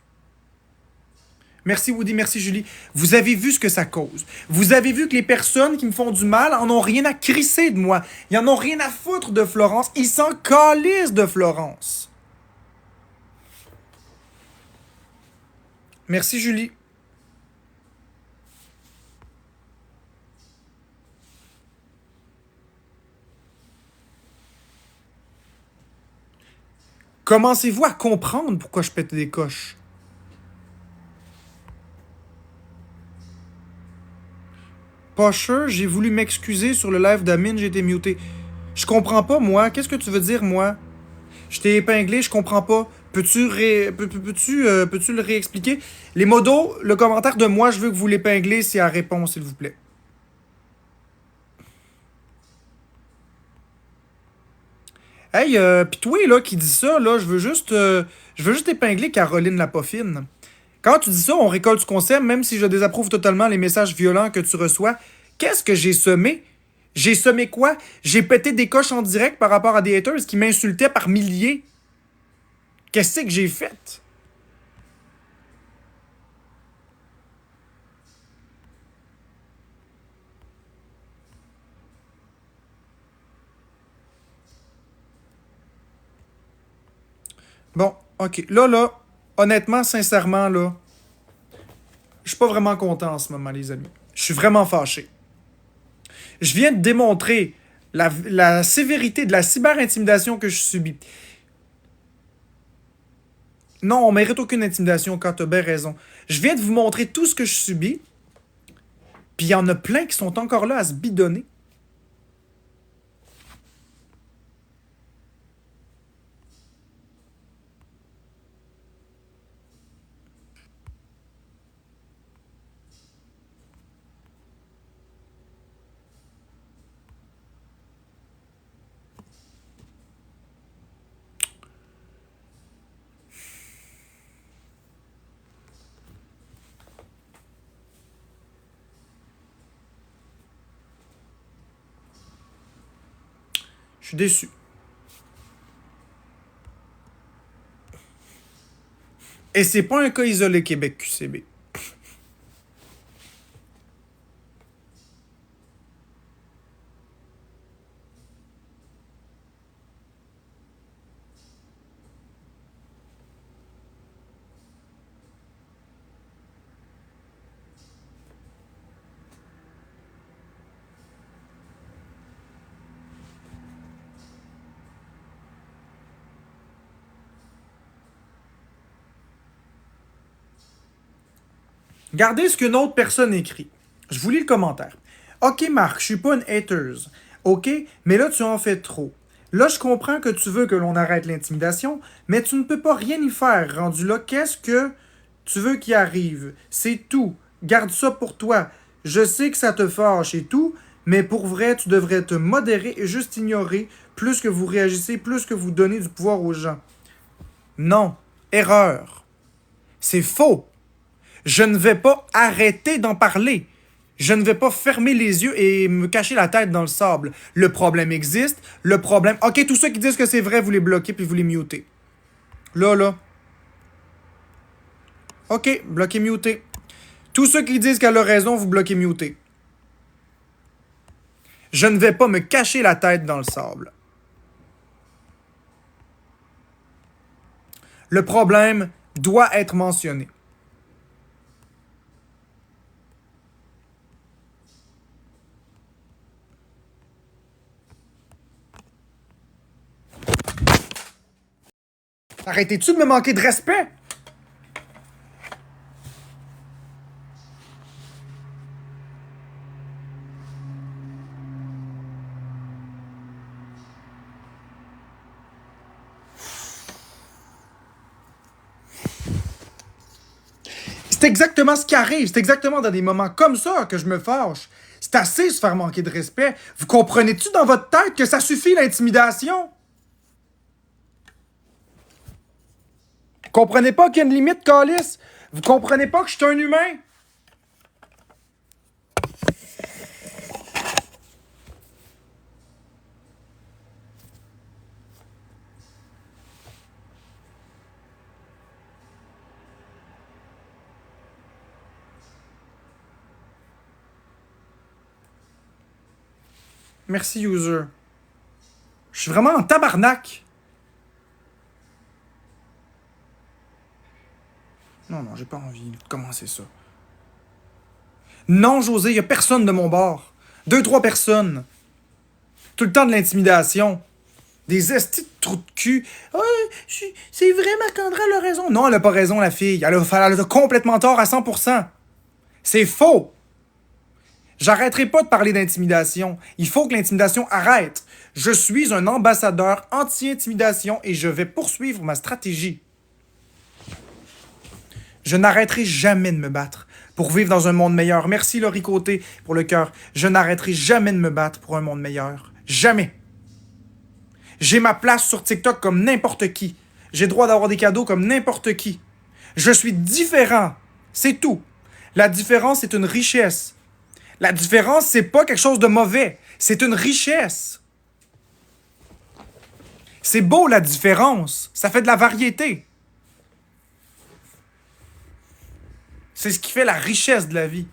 Merci Woody, merci Julie. Vous avez vu ce que ça cause. Vous avez vu que les personnes qui me font du mal en ont rien à crisser de moi. Ils en ont rien à foutre de Florence. Ils s'en calissent de Florence. Merci Julie. Commencez-vous à comprendre pourquoi je pète des coches? Pas sûr, j'ai voulu m'excuser sur le live d'Amine, j'ai été muté. Je comprends pas, moi. Qu'est-ce que tu veux dire, moi? Je t'ai épinglé, je comprends pas. Peux-tu le réexpliquer? Les modos, le commentaire de moi, je veux que vous l'épinglez s'il y a réponse, s'il vous plaît. Hey, pis toi, là, qui dit ça, là, je veux juste épingler Caroline la Poffine. Quand tu dis ça, on récolte ce qu'on sème, même si je désapprouve totalement les messages violents que tu reçois. Qu'est-ce que j'ai semé? J'ai semé quoi? J'ai pété des coches en direct par rapport à des haters qui m'insultaient par milliers. Qu'est-ce que j'ai fait? Bon, ok. Là, honnêtement, sincèrement, là, je suis pas vraiment content en ce moment, les amis. Je suis vraiment fâché. Je viens de démontrer la sévérité de la cyberintimidation que je subis. Non, on mérite aucune intimidation quand t'as bien raison. Je viens de vous montrer tout ce que je subis. Puis il y en a plein qui sont encore là à se bidonner. Je suis déçu. Et c'est pas un cas isolé Québec QCB. Regardez ce qu'une autre personne écrit. Je vous lis le commentaire. Ok, Marc, je suis pas une haters. Ok, mais là, tu en fais trop. Là, je comprends que tu veux que l'on arrête l'intimidation, mais tu ne peux pas rien y faire. Rendu là, qu'est-ce que tu veux qu'il arrive? C'est tout. Garde ça pour toi. Je sais que ça te fâche et tout, mais pour vrai, tu devrais te modérer et juste ignorer. Plus que vous réagissez, plus que vous donnez du pouvoir aux gens. Non. Erreur. C'est faux. Je ne vais pas arrêter d'en parler. Je ne vais pas fermer les yeux et me cacher la tête dans le sable. Le problème existe. Le problème... Ok, tous ceux qui disent que c'est vrai, vous les bloquez puis vous les mutez. Là. Ok, bloquez, muté. Tous ceux qui disent qu'elle a raison, vous bloquez, muté. Je ne vais pas me cacher la tête dans le sable. Le problème doit être mentionné. Arrêtez-tu de me manquer de respect? C'est exactement ce qui arrive. C'est exactement dans des moments comme ça que je me fâche. C'est assez se faire manquer de respect. Vous comprenez-tu dans votre tête que ça suffit l'intimidation? Vous comprenez pas qu'il y a une limite, câlisse? Vous comprenez pas que je suis un humain? Merci, user. Je suis vraiment en tabarnak. Non, j'ai pas envie de commencer ça. Non, José, il y a personne de mon bord. 2-3 personnes. Tout le temps de l'intimidation. Des estis de trous de cul. Oh, c'est vrai, Marc-André, elle a raison. Non, elle a pas raison, la fille. Elle a complètement tort à 100%. C'est faux. J'arrêterai pas de parler d'intimidation. Il faut que l'intimidation arrête. Je suis un ambassadeur anti-intimidation et je vais poursuivre ma stratégie. Je n'arrêterai jamais de me battre pour vivre dans un monde meilleur. Merci Laurie Côté pour le cœur. Je n'arrêterai jamais de me battre pour un monde meilleur. Jamais. J'ai ma place sur TikTok comme n'importe qui. J'ai droit d'avoir des cadeaux comme n'importe qui. Je suis différent. C'est tout. La différence, c'est une richesse. La différence, c'est pas quelque chose de mauvais. C'est une richesse. C'est beau, la différence. Ça fait de la variété. C'est ce qui fait la richesse de la vie.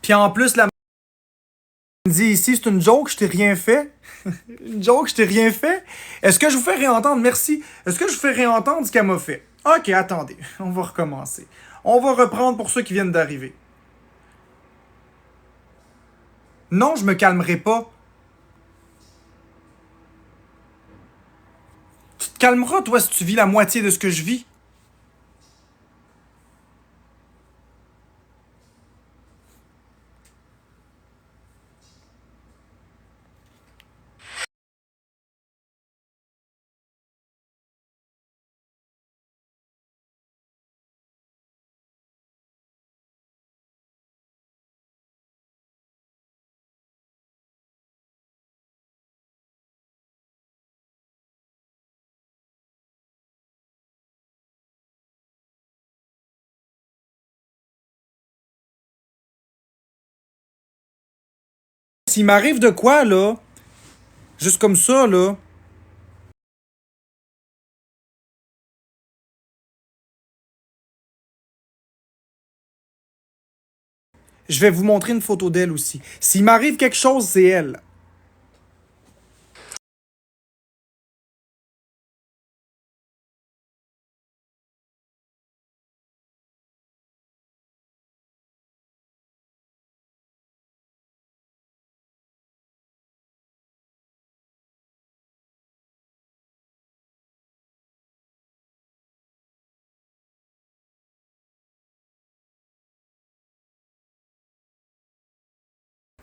Puis en plus, la me dit ici, c'est une joke, je t'ai rien fait. Une joke, je t'ai rien fait. Est-ce que je vous fais réentendre? Merci. Est-ce que je vous fais réentendre ce qu'elle m'a fait? Ok, attendez. On va recommencer. On va reprendre pour ceux qui viennent d'arriver. Non, je me calmerai pas. Tu te calmeras, toi, si tu vis la moitié de ce que je vis. S'il m'arrive de quoi, là, Juste comme ça, là. Je vais vous montrer une photo d'elle aussi. S'il m'arrive quelque chose, c'est elle.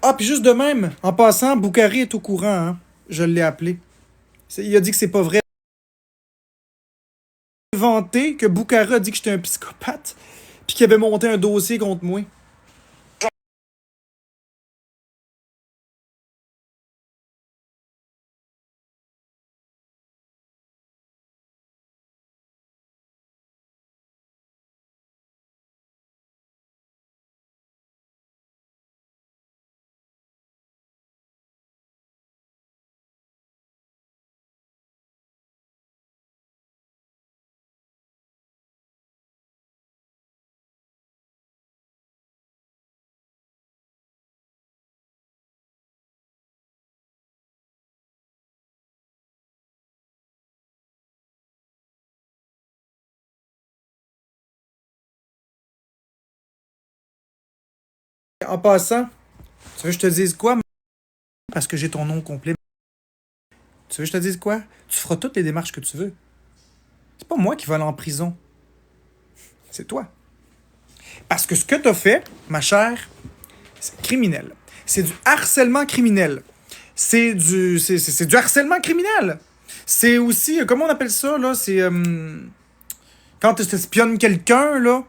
Ah, puis juste de même, en passant, Boukari est au courant, hein. Je l'ai appelé. Il a dit que c'est pas vrai. Inventé que Boukari a dit que j'étais un psychopathe, puis qu'il avait monté un dossier contre moi. En passant, tu veux que je te dise quoi? Parce que j'ai ton nom complet. Tu veux que je te dise quoi? Tu feras toutes les démarches que tu veux. C'est pas moi qui vais aller en prison. C'est toi. Parce que ce que t'as fait, ma chère, c'est criminel. C'est du harcèlement criminel. C'est du harcèlement criminel. C'est aussi, comment on appelle ça, là? C'est, quand tu espionnes quelqu'un, là,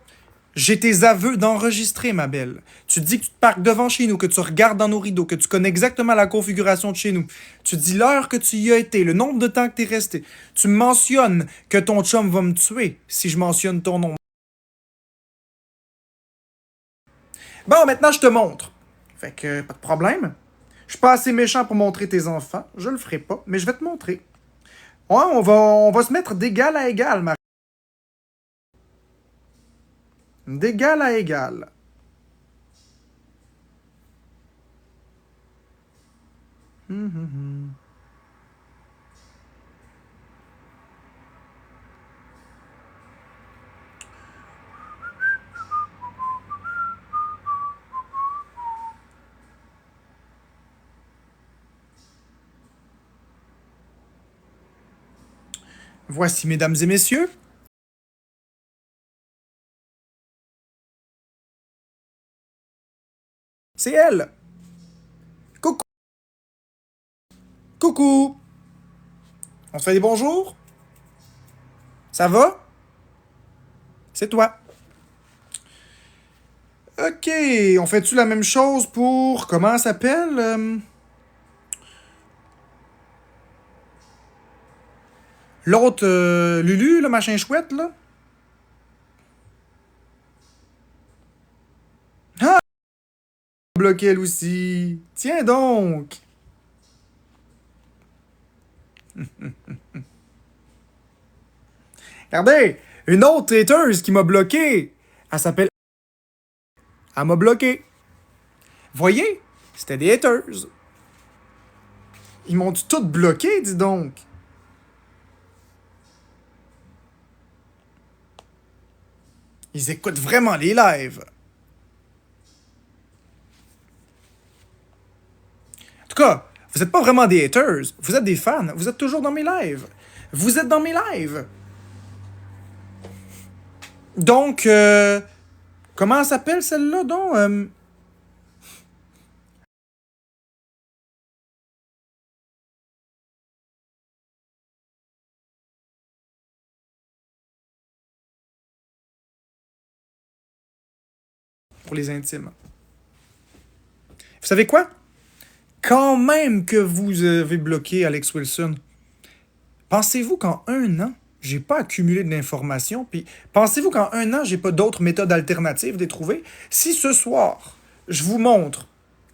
j'ai tes aveux d'enregistrer, ma belle. Tu te dis que tu te parques devant chez nous, que tu regardes dans nos rideaux, que tu connais exactement la configuration de chez nous. Tu dis l'heure que tu y as été, le nombre de temps que tu es resté. Tu mentionnes que ton chum va me tuer si je mentionne ton nom. Bon, maintenant, je te montre. Fait que, pas de problème. Je suis pas assez méchant pour montrer tes enfants. Je le ferai pas, mais je vais te montrer. Ouais, on va se mettre d'égal à égal, Marie. D'égal à égal. Voici, mesdames et messieurs. C'est elle. Coucou. Coucou. On se fait des bonjours? Ça va? C'est toi. Ok, on fait-tu la même chose pour... Comment ça s'appelle? L'autre, Lulu, le machin chouette, là? Ah! Bloqué elle aussi. Tiens donc! Regardez! Une autre hateuse qui m'a bloqué! Elle s'appelle... Elle m'a bloqué. Voyez? C'était des haters. Ils m'ont tout bloqué, dis donc. Ils écoutent vraiment les lives. En tout cas, vous n'êtes pas vraiment des haters. Vous êtes des fans. Vous êtes toujours dans mes lives. Vous êtes dans mes lives. Donc, comment elle s'appelle celle-là, donc? Pour les intimes. Vous savez quoi? Quand même que vous avez bloqué Alex Wilson, pensez-vous qu'en un an, j'ai pas accumulé de l'information, puis pensez-vous qu'en un an, j'ai pas d'autres méthodes alternatives de les trouver? Si ce soir, je vous montre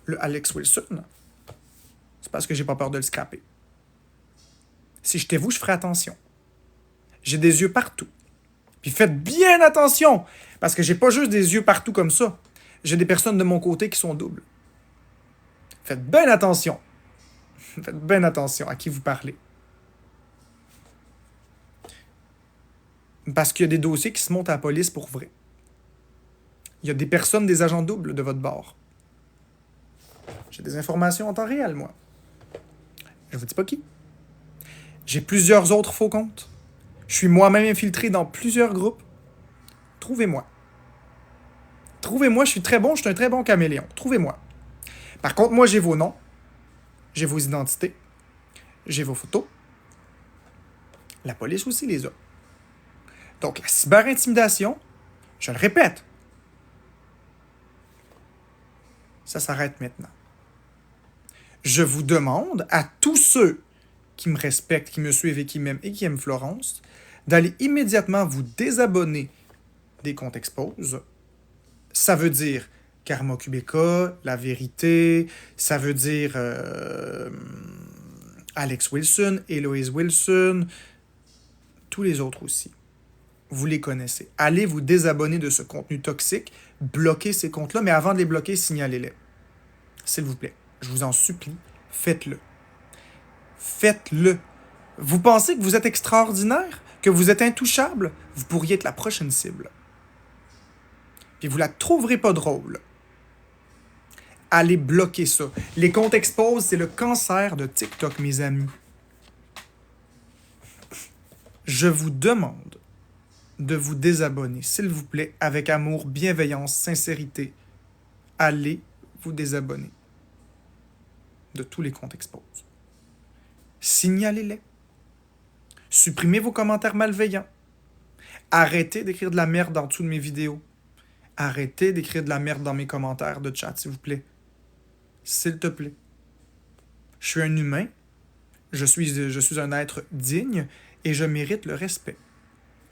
le Alex Wilson, c'est parce que j'ai pas peur de le scraper. Si j'étais vous, je ferais attention. J'ai des yeux partout. Puis faites bien attention, parce que j'ai pas juste des yeux partout comme ça. J'ai des personnes de mon côté qui sont doubles. Faites bien attention. Faites bien attention à qui vous parlez. Parce qu'il y a des dossiers qui se montent à la police pour vrai. Il y a des personnes, des agents doubles de votre bord. J'ai des informations en temps réel, moi. Je vous dis pas qui. J'ai plusieurs autres faux comptes. Je suis moi-même infiltré dans plusieurs groupes. Trouvez-moi. Trouvez-moi, je suis un très bon caméléon. Trouvez-moi. Par contre, moi, j'ai vos noms. J'ai vos identités. J'ai vos photos. La police aussi les a. Donc, la cyberintimidation, je le répète, ça s'arrête maintenant. Je vous demande à tous ceux qui me respectent, qui me suivent et qui m'aiment et qui aiment Florence, d'aller immédiatement vous désabonner des comptes Expose. Ça veut dire Karma Kubeka, La Vérité, ça veut dire Alex Wilson, Héloïse Wilson, tous les autres aussi. Vous les connaissez. Allez vous désabonner de ce contenu toxique, bloquez ces comptes-là, mais avant de les bloquer, signalez-les. S'il vous plaît, je vous en supplie, faites-le. Faites-le. Vous pensez que vous êtes extraordinaire, que vous êtes intouchable? Vous pourriez être la prochaine cible. Puis vous la trouverez pas drôle. Allez bloquer ça. Les comptes Expose, c'est le cancer de TikTok, mes amis. Je vous demande de vous désabonner, s'il vous plaît, avec amour, bienveillance, sincérité. Allez vous désabonner de tous les comptes Expose. Signalez-les. Supprimez vos commentaires malveillants. Arrêtez d'écrire de la merde en dessous de mes vidéos. Arrêtez d'écrire de la merde dans mes commentaires de chat, s'il vous plaît. S'il te plaît. Je suis un humain. Je suis un être digne et je mérite le respect.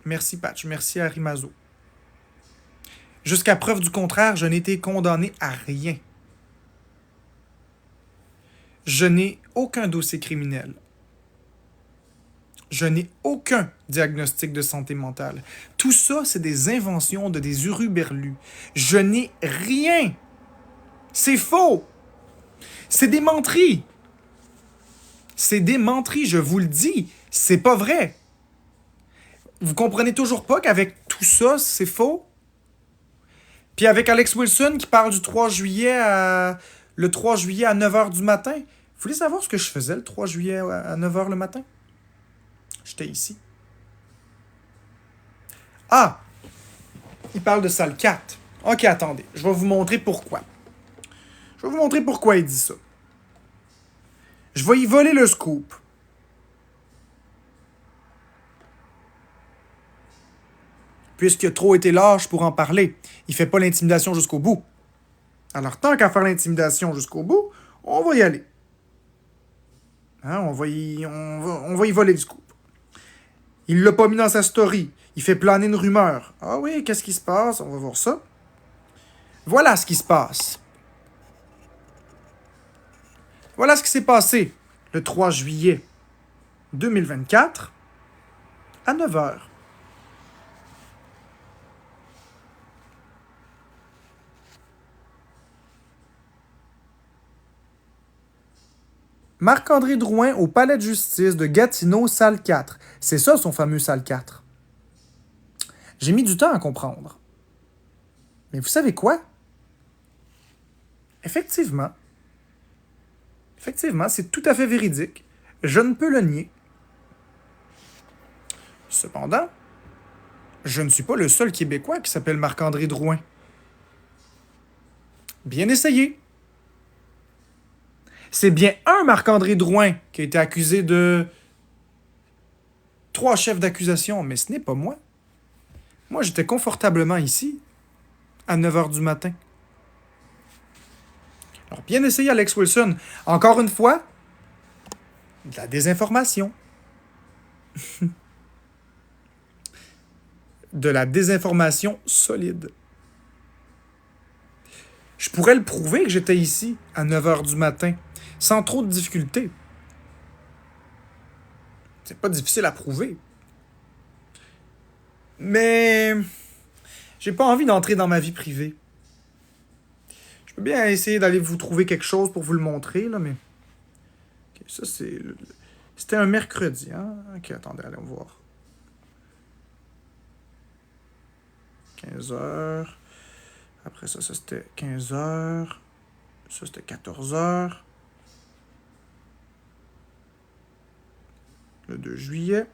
Merci Patch, merci Harry Mazo. Jusqu'à preuve du contraire, je n'ai été condamné à rien. Je n'ai aucun dossier criminel. Je n'ai aucun diagnostic de santé mentale. Tout ça, c'est des inventions de des hurluberlus. Je n'ai rien. C'est faux. C'est des menteries. C'est des menteries, je vous le dis. C'est pas vrai. Vous comprenez toujours pas qu'avec tout ça, c'est faux? Puis avec Alex Wilson qui parle du 3 juillet le 3 juillet à 9h du matin. Vous voulez savoir ce que je faisais le 3 juillet à 9h le matin? J'étais ici. Ah! Il parle de salle 4. Ok, attendez. Je vais vous montrer pourquoi. Je vais vous montrer pourquoi il dit ça. Je vais y voler le scoop. Puisqu'il a trop été lâche pour en parler. Il fait pas l'intimidation jusqu'au bout. Alors, tant qu'à faire l'intimidation jusqu'au bout, on va y aller. Hein, on va y voler le scoop. Il l'a pas mis dans sa story. Il fait planer une rumeur. Ah oui, qu'est-ce qui se passe? On va voir ça. Voilà ce qui se passe. Voilà ce qui s'est passé le 3 juillet 2024 à 9h. Marc-André Drouin au palais de justice de Gatineau, salle 4. C'est ça son fameux salle 4. J'ai mis du temps à comprendre. Mais vous savez quoi? Effectivement, c'est tout à fait véridique. Je ne peux le nier. Cependant, je ne suis pas le seul Québécois qui s'appelle Marc-André Drouin. Bien essayé. C'est bien un Marc-André Drouin qui a été accusé de 3 chefs d'accusation, mais ce n'est pas moi. Moi, j'étais confortablement ici, à 9h du matin. Alors, bien essayé, Alex Wilson. Encore une fois, de la désinformation. De la désinformation solide. Je pourrais le prouver que j'étais ici, à 9h du matin, sans trop de difficultés. C'est pas difficile à prouver. Mais j'ai pas envie d'entrer dans ma vie privée. Je peux bien essayer d'aller vous trouver quelque chose pour vous le montrer, là, mais... Ok, ça, c'est... C'était un mercredi, hein? Ok, attendez, allons voir. 15h. Après ça, c'était 15h. Ça, c'était 14h. Le 2 juillet.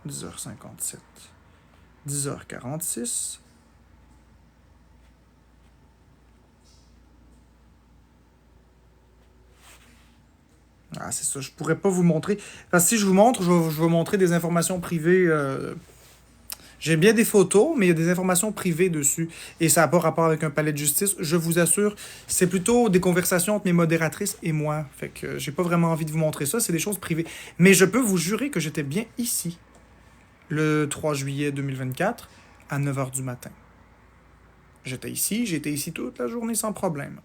« 10h57. 10h46. Ah, c'est ça, je pourrais pas vous montrer. Parce que si je vous montre, je vais montrer des informations privées. J'ai bien des photos, mais il y a des informations privées dessus. Et ça n'a pas rapport avec un palais de justice. Je vous assure, c'est plutôt des conversations entre mes modératrices et moi. Fait que j'ai pas vraiment envie de vous montrer ça, c'est des choses privées. Mais je peux vous jurer que j'étais bien ici, le 3 juillet 2024, à 9h du matin. J'étais ici toute la journée sans problème.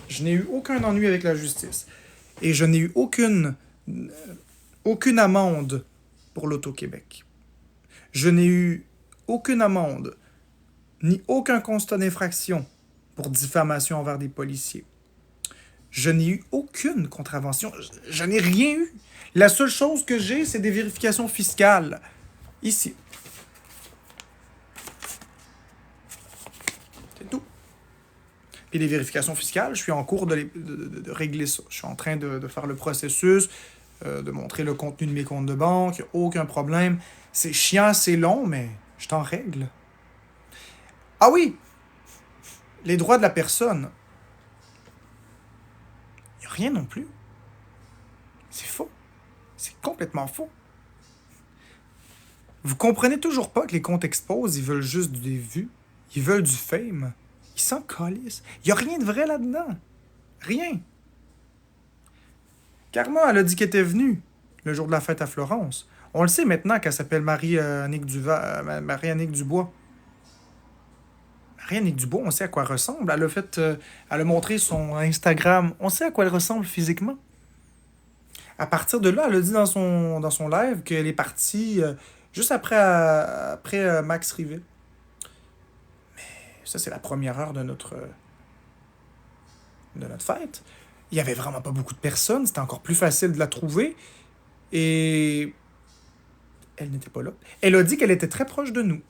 Je n'ai eu aucun ennui avec la justice. Et je n'ai eu aucune amende pour l'Auto-Québec. Je n'ai eu aucune amende, ni aucun constat d'infraction pour diffamation envers des policiers. Je n'ai eu aucune contravention. Je n'ai rien eu. La seule chose que j'ai, c'est des vérifications fiscales. Ici. C'est tout. Puis les vérifications fiscales, je suis en cours de régler ça. Je suis en train de faire le processus, de montrer le contenu de mes comptes de banque. Aucun problème. C'est chiant, c'est long, mais je t'en règle. Ah oui! Les droits de la personne. Il n'y a rien non plus. C'est faux. C'est complètement faux. Vous comprenez toujours pas que les comptes exposent, ils veulent juste des vues. Ils veulent du fame. Ils s'en calissent. Il n'y a rien de vrai là-dedans. Rien. Karma, elle a dit qu'elle était venue le jour de la fête à Florence. On le sait maintenant qu'elle s'appelle Marie-Annick Dubois. Marie-Annick Dubois, on sait à quoi elle ressemble. Elle a montré son Instagram. On sait à quoi elle ressemble physiquement. À partir de là, elle a dit dans son live qu'elle est partie juste après Max Rivet. Mais ça, c'est la première heure de notre fête. Il n'y avait vraiment pas beaucoup de personnes. C'était encore plus facile de la trouver. Et elle n'était pas là. Elle a dit qu'elle était très proche de nous,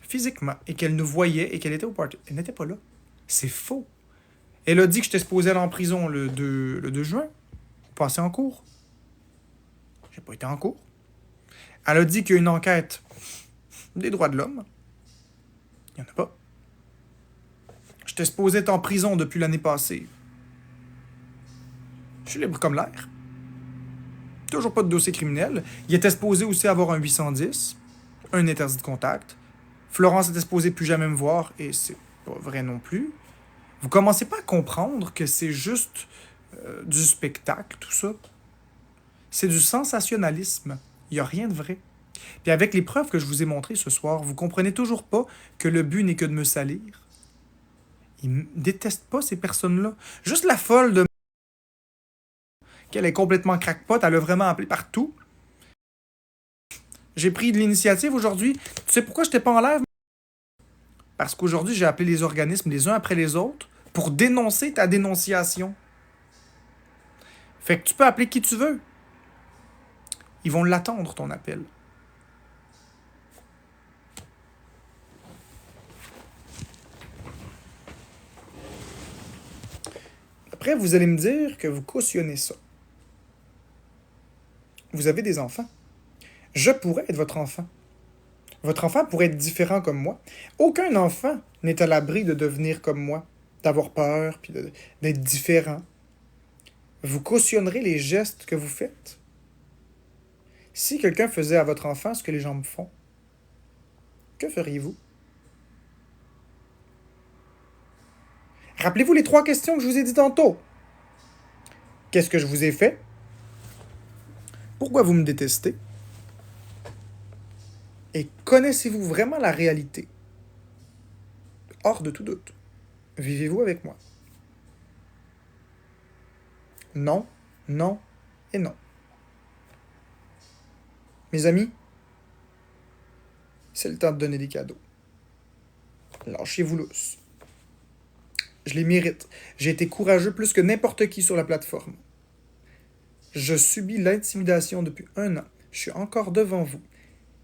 physiquement, et qu'elle nous voyait et qu'elle était au party. Elle n'était pas là. C'est faux. Elle a dit que j'étais supposé aller en prison le 2 juin, passer en cours. J'ai pas été en cours. Elle a dit qu'il y a une enquête des droits de l'homme. Il n'y en a pas. J'étais supposé être en prison depuis l'année passée. Je suis libre comme l'air. Toujours pas de dossier criminel. Il était supposé aussi avoir un 810, un interdit de contact. Florence était supposée plus jamais me voir, et c'est pas vrai non plus. Vous commencez pas à comprendre que c'est juste du spectacle, tout ça. C'est du sensationnalisme. Il n'y a rien de vrai. Puis avec les preuves que je vous ai montrées ce soir, vous comprenez toujours pas que le but n'est que de me salir. Ils ne détestent pas ces personnes-là. Juste la folle de... qu'elle est complètement crackpot, elle a vraiment appelé partout. J'ai pris de l'initiative aujourd'hui. Tu sais pourquoi je n'étais pas en live? Parce qu'aujourd'hui, j'ai appelé les organismes les uns après les autres pour dénoncer ta dénonciation. Fait que tu peux appeler qui tu veux. Ils vont l'attendre, ton appel. Après, vous allez me dire que vous cautionnez ça. Vous avez des enfants. Je pourrais être votre enfant. Votre enfant pourrait être différent comme moi. Aucun enfant n'est à l'abri de devenir comme moi, d'avoir peur, puis d'être différent. Vous cautionnerez les gestes que vous faites. Si quelqu'un faisait à votre enfant ce que les gens me font, que feriez-vous? Rappelez-vous les 3 questions que je vous ai dit tantôt. Qu'est-ce que je vous ai fait? Pourquoi vous me détestez? Et connaissez-vous vraiment la réalité? hors de tout doute. Vivez-vous avec moi? Non, non et non. Mes amis, c'est le temps de donner des cadeaux. Lâchez-vous lousse. Je les mérite. J'ai été courageux plus que n'importe qui sur la plateforme. Je subis l'intimidation depuis 1 an. Je suis encore devant vous.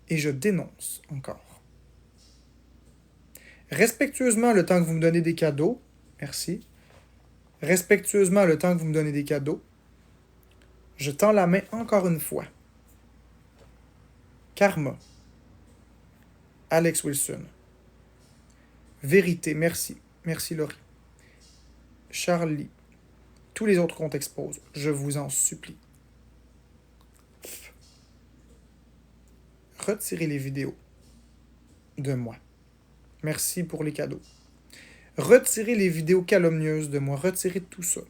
Et je dénonce encore. Respectueusement, le temps que vous me donnez des cadeaux, merci. Respectueusement, le temps que vous me donnez des cadeaux, je tends la main encore une fois. Karma. Alex Wilson. Vérité, merci. Merci Laurie. Charlie. Tous les autres qu'on t'expose, je vous en supplie. Retirez les vidéos de moi. Merci pour les cadeaux. Retirez les vidéos calomnieuses de moi. Retirez tout ça.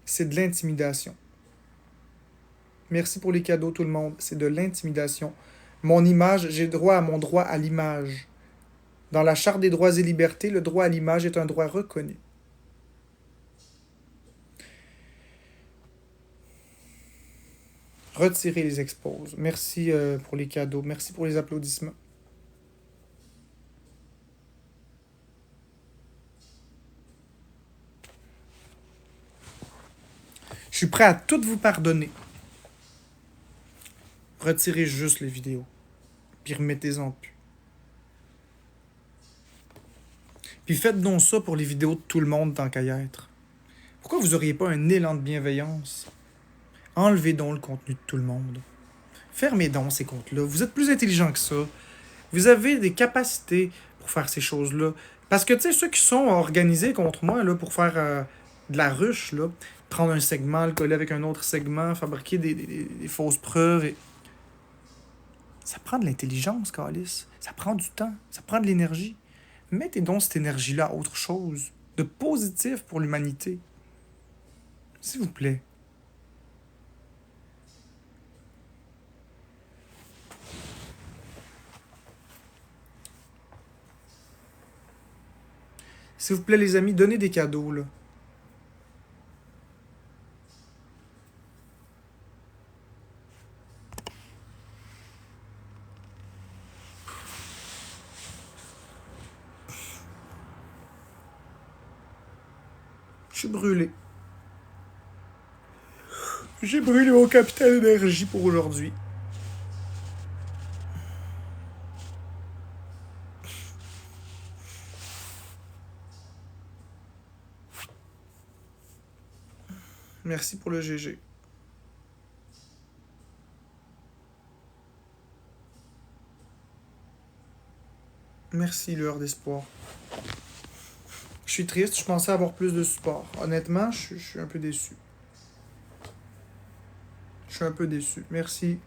C'est de l'intimidation. Merci pour les cadeaux, tout le monde. C'est de l'intimidation. Mon image, j'ai droit à mon droit à l'image. Dans la Charte des droits et libertés, le droit à l'image est un droit reconnu. Retirez les exposes. Merci pour les cadeaux. Merci pour les applaudissements. Je suis prêt à tout vous pardonner. Retirez juste les vidéos. Puis remettez-en plus. Puis faites donc ça pour les vidéos de tout le monde tant qu'à y être. Pourquoi vous auriez pas un élan de bienveillance? Enlevez donc le contenu de tout le monde. Fermez donc ces comptes-là. Vous êtes plus intelligent que ça. Vous avez des capacités pour faire ces choses-là. Parce que, tu sais, ceux qui sont organisés contre moi, là, pour faire de la ruche, là, prendre un segment, le coller avec un autre segment, fabriquer des fausses preuves, et... ça prend de l'intelligence, Calice. Ça prend du temps. Ça prend de l'énergie. Mettez donc cette énergie-là à autre chose. De positif pour l'humanité. S'il vous plaît. S'il vous plaît, les amis, donnez des cadeaux, là. Je suis brûlé. J'ai brûlé mon capital d'énergie pour aujourd'hui. Merci pour le GG. Merci, lueur d'espoir. Je suis triste, je pensais avoir plus de support. Honnêtement, je suis un peu déçu. Je suis un peu déçu. Merci.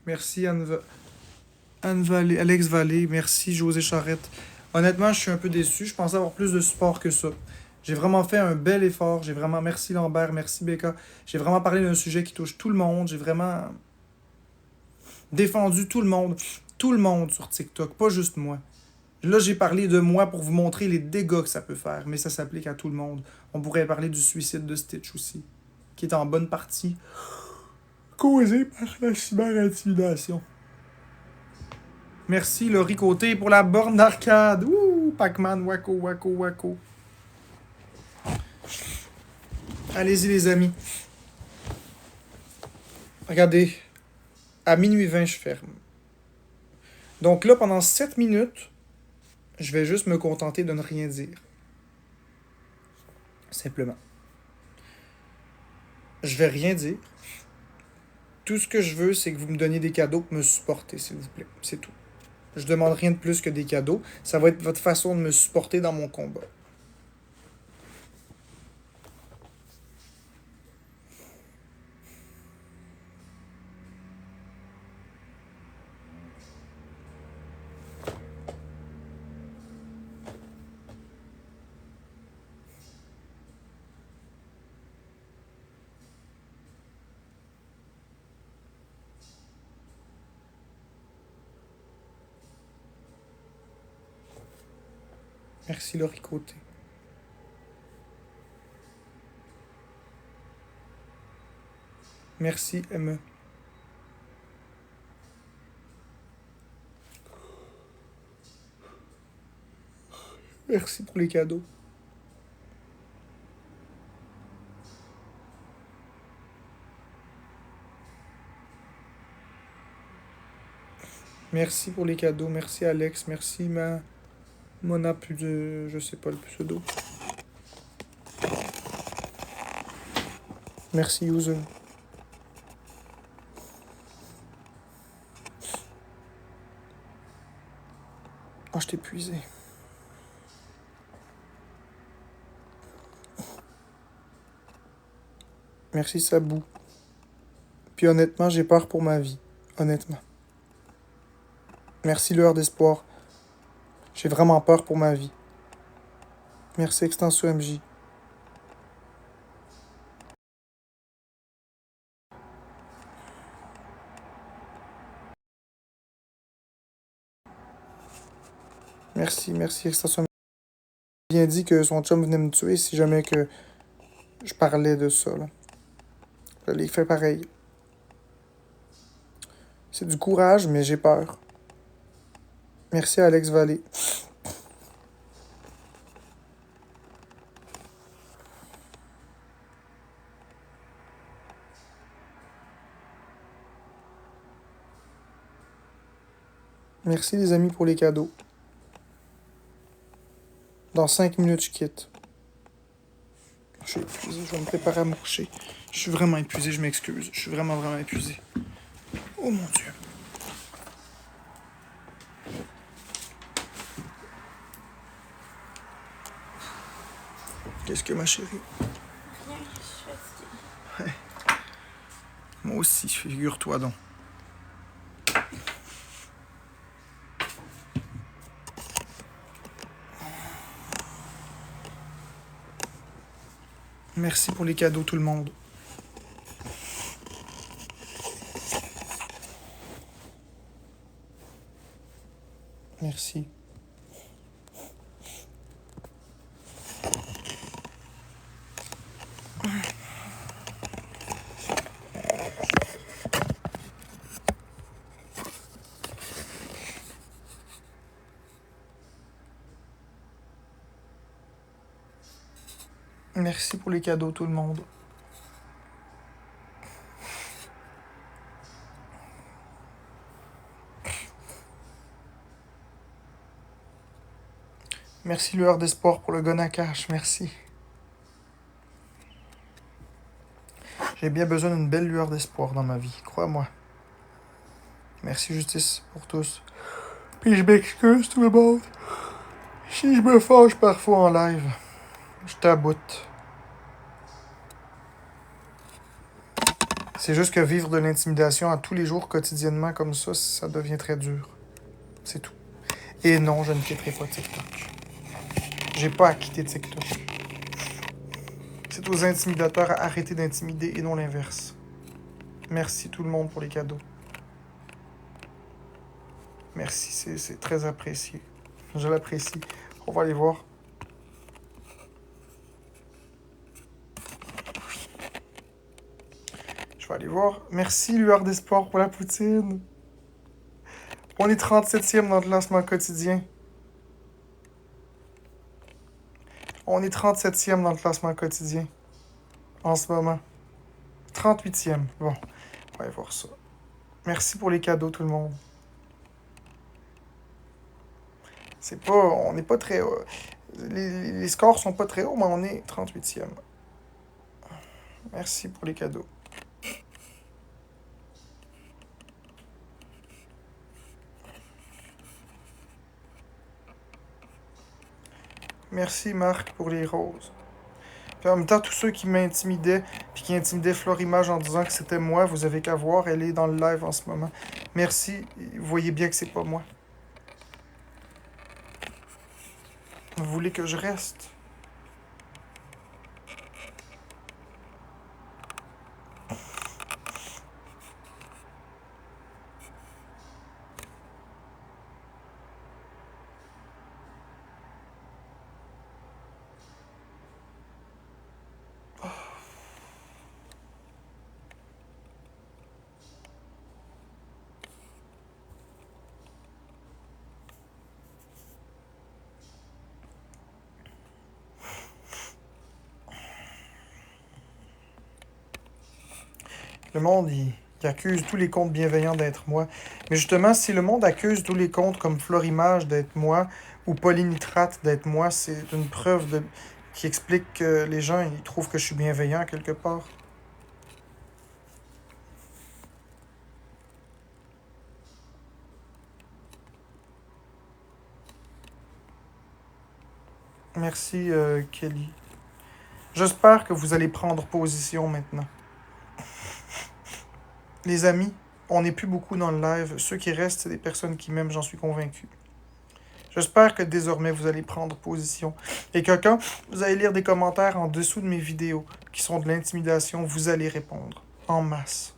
Merci Anne Vallée, Alex Vallée, merci José Charrette. Honnêtement, je suis un peu déçu. Je pensais avoir plus de support que ça. J'ai vraiment fait un bel effort. J'ai vraiment... Merci Lambert, merci Becca. J'ai vraiment parlé d'un sujet qui touche tout le monde. J'ai vraiment défendu tout le monde sur TikTok, pas juste moi. Là, j'ai parlé de moi pour vous montrer les dégâts que ça peut faire, mais ça s'applique à tout le monde. On pourrait parler du suicide de Stitch aussi, qui est en bonne partie causé par la cyber-intimidation. Merci Laurie Côté pour la borne d'arcade. Ouh, Pac-Man, wako, wako, wako. Allez-y les amis. Regardez, à minuit 20, je ferme. Donc là, pendant 7 minutes, je vais juste me contenter de ne rien dire. Simplement. Je vais rien dire. Tout ce que je veux, c'est que vous me donniez des cadeaux pour me supporter, s'il vous plaît. C'est tout. Je demande rien de plus que des cadeaux. Ça va être votre façon de me supporter dans mon combat. Merci Laurie Côté. Merci ME. Merci pour les cadeaux. Merci pour les cadeaux. Merci Alex. Merci Mona je sais pas le pseudo. Merci user. Oh, je t'ai épuisé. Merci Sabou. Puis honnêtement, j'ai peur pour ma vie. Honnêtement. Merci Lueur d'espoir. J'ai vraiment peur pour ma vie. Merci Extenso MJ. Merci Extenso MJ. Bien dit que son chum venait me tuer si jamais que je parlais de ça. Là. Je l'ai fait pareil. C'est du courage, mais j'ai peur. Merci Alex Vallée. Merci les amis pour les cadeaux. Dans 5 minutes, je quitte. Je suis épuisé, je vais me préparer à me coucher. Je suis vraiment épuisé, je m'excuse. Je suis vraiment épuisé. Oh mon Dieu. Qu'est-ce que ma chérie? Rien, je suis fatiguée. Moi aussi, figure-toi donc. Merci pour les cadeaux, tout le monde. Merci. Merci pour les cadeaux, tout le monde. Merci Lueur d'espoir pour le gun à cash, merci. J'ai bien besoin d'une belle lueur d'espoir dans ma vie, crois-moi. Merci Justice pour tous. Puis je m'excuse tout le monde. Si je me fâche parfois en live, je t'aboute. C'est juste que vivre de l'intimidation à tous les jours, quotidiennement, comme ça devient très dur. C'est tout. Et non, je ne quitterai pas TikTok. J'ai pas à quitter TikTok. C'est aux intimidateurs à arrêter d'intimider et non l'inverse. Merci tout le monde pour les cadeaux. Merci, c'est très apprécié. Je l'apprécie. On va aller voir. Je vais aller voir. Merci, Lueur d'espoir, pour la poutine. On est 37e dans le classement quotidien. On est 37e dans le classement quotidien. En ce moment. 38e. Bon, on va aller voir ça. Merci pour les cadeaux, tout le monde. On n'est pas très haut. Les scores sont pas très hauts, mais on est 38e. Merci pour les cadeaux. Merci Marc pour les roses. Puis en même temps, tous ceux qui m'intimidaient, puis qui intimidaient Florimage en disant que c'était moi, vous avez qu'à voir, elle est dans le live en ce moment. Merci, vous voyez bien que c'est pas moi. Vous voulez que je reste? Le monde, il accuse tous les comptes bienveillants d'être moi. Mais justement, si le monde accuse tous les comptes comme Florimage d'être moi ou Polynitrate d'être moi, c'est une preuve qui explique que les gens ils trouvent que je suis bienveillant quelque part. Merci, Kelly. J'espère que vous allez prendre position maintenant. Les amis, on n'est plus beaucoup dans le live. Ceux qui restent, c'est des personnes qui m'aiment, j'en suis convaincu. J'espère que désormais, vous allez prendre position. Et que quand vous allez lire des commentaires en dessous de mes vidéos qui sont de l'intimidation, vous allez répondre en masse.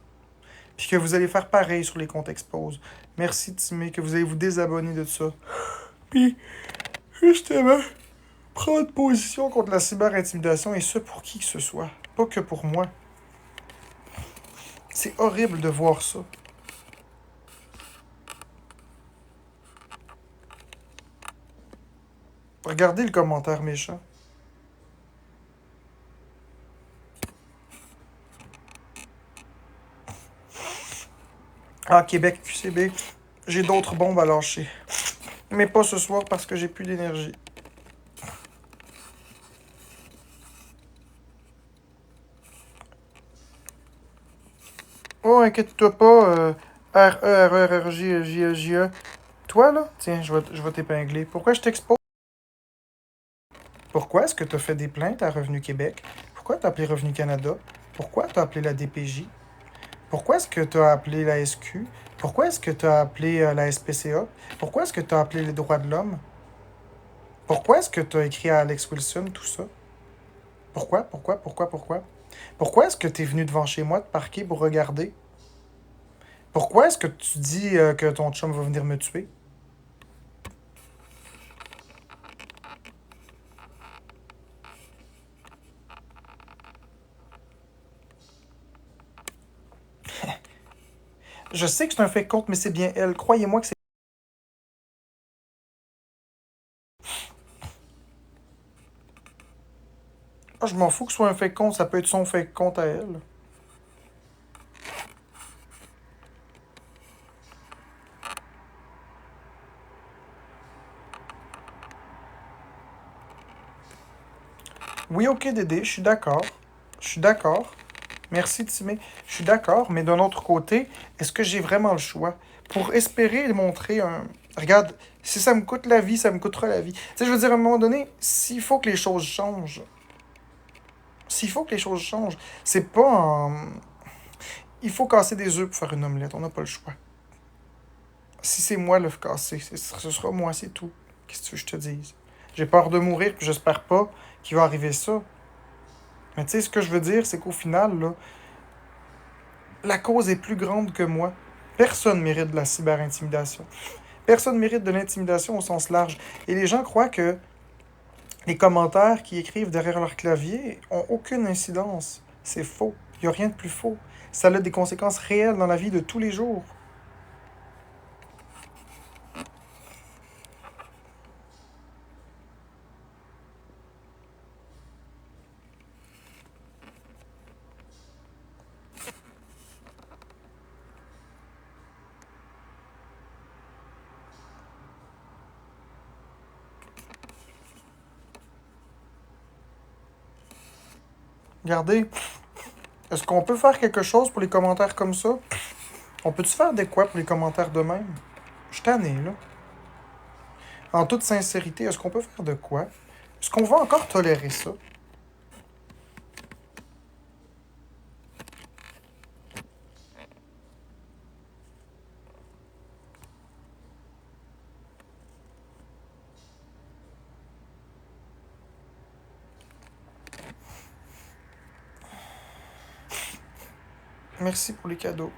Puis que vous allez faire pareil sur les comptes expose. Merci, Timé, que vous allez vous désabonner de ça. Puis, justement, prendre position contre la cyber-intimidation, et ce pour qui que ce soit. Pas que pour moi. C'est horrible de voir ça. Regardez le commentaire méchant. Ah, Québec QCB, j'ai d'autres bombes à lâcher. Mais pas ce soir parce que j'ai plus d'énergie. Oh, inquiète-toi pas, R-E-R-E-R-J-J-J-E. Toi, là, tiens, je vais t'épingler. Pourquoi je t'expose? Pourquoi est-ce que tu as fait des plaintes à Revenu Québec? Pourquoi tu as appelé Revenu Canada? Pourquoi tu as appelé la DPJ? Pourquoi est-ce que tu as appelé la SQ? Pourquoi est-ce que tu as appelé la SPCA? Pourquoi est-ce que tu as appelé les droits de l'homme? Pourquoi est-ce que tu as écrit à Alex Wilson tout ça? Pourquoi? Pourquoi est-ce que tu es venu devant chez moi te parquer pour regarder? Pourquoi est-ce que tu dis que ton chum va venir me tuer? Je sais que c'est un fait compte, mais c'est bien elle. Croyez-moi que c'est... Ah, je m'en fous que ce soit un fait compte, ça peut être son fait compte à elle. Oui, ok, Dédé, je suis d'accord. Je suis d'accord. Merci, Timé. Je suis d'accord, mais d'un autre côté, est-ce que j'ai vraiment le choix? Pour espérer montrer un... Regarde, si ça me coûte la vie, ça me coûtera la vie. Tu sais, je veux dire, à un moment donné, s'il faut que les choses changent, c'est pas en... Il faut casser des œufs pour faire une omelette, on n'a pas le choix. Si c'est moi le casser, ce sera moi, c'est tout. Qu'est-ce que tu veux que je te dise? J'ai peur de mourir, puis j'espère pas qu'il va arriver ça. Mais tu sais, ce que je veux dire, c'est qu'au final, là, la cause est plus grande que moi. Personne mérite de la cyber-intimidation. Personne mérite de l'intimidation au sens large. Et les gens croient que les commentaires qu'ils écrivent derrière leur clavier ont aucune incidence. C'est faux. Il n'y a rien de plus faux. Ça a des conséquences réelles dans la vie de tous les jours. Regardez, est-ce qu'on peut faire quelque chose pour les commentaires comme ça? On peut-tu faire des quoi pour les commentaires de même? Je suis tanné, là. En toute sincérité, est-ce qu'on peut faire de quoi? Est-ce qu'on va encore tolérer ça? Merci pour les cadeaux.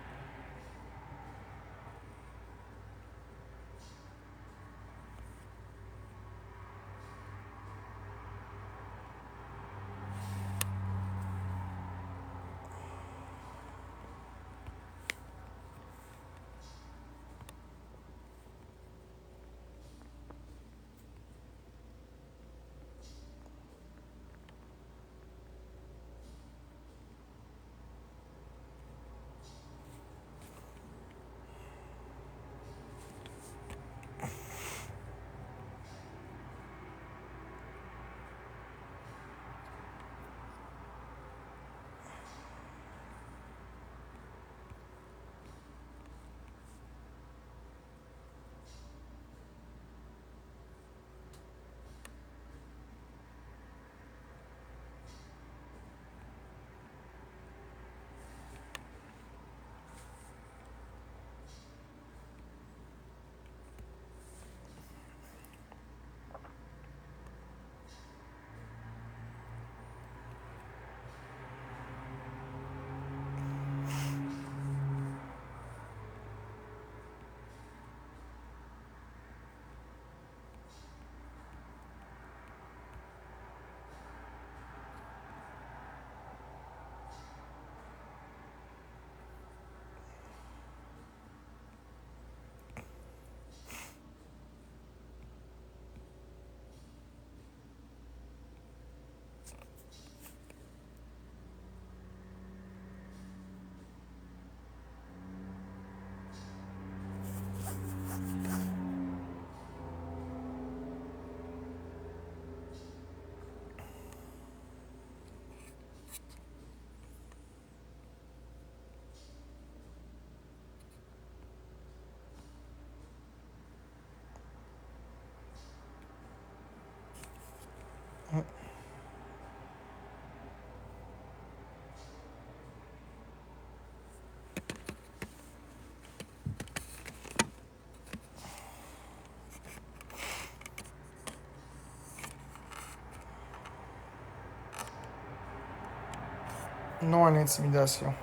Non à l'intimidation.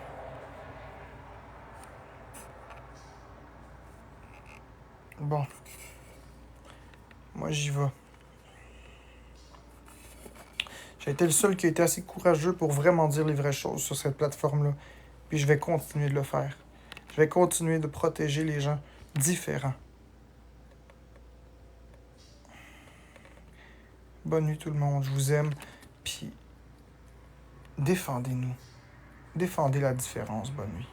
Bon. Moi, j'y vais. J'ai été le seul qui a été assez courageux pour vraiment dire les vraies choses sur cette plateforme-là. Puis je vais continuer de le faire. Je vais continuer de protéger les gens différents. Bonne nuit tout le monde, je vous aime. Puis défendez-nous. Défendez la différence. Bonne nuit.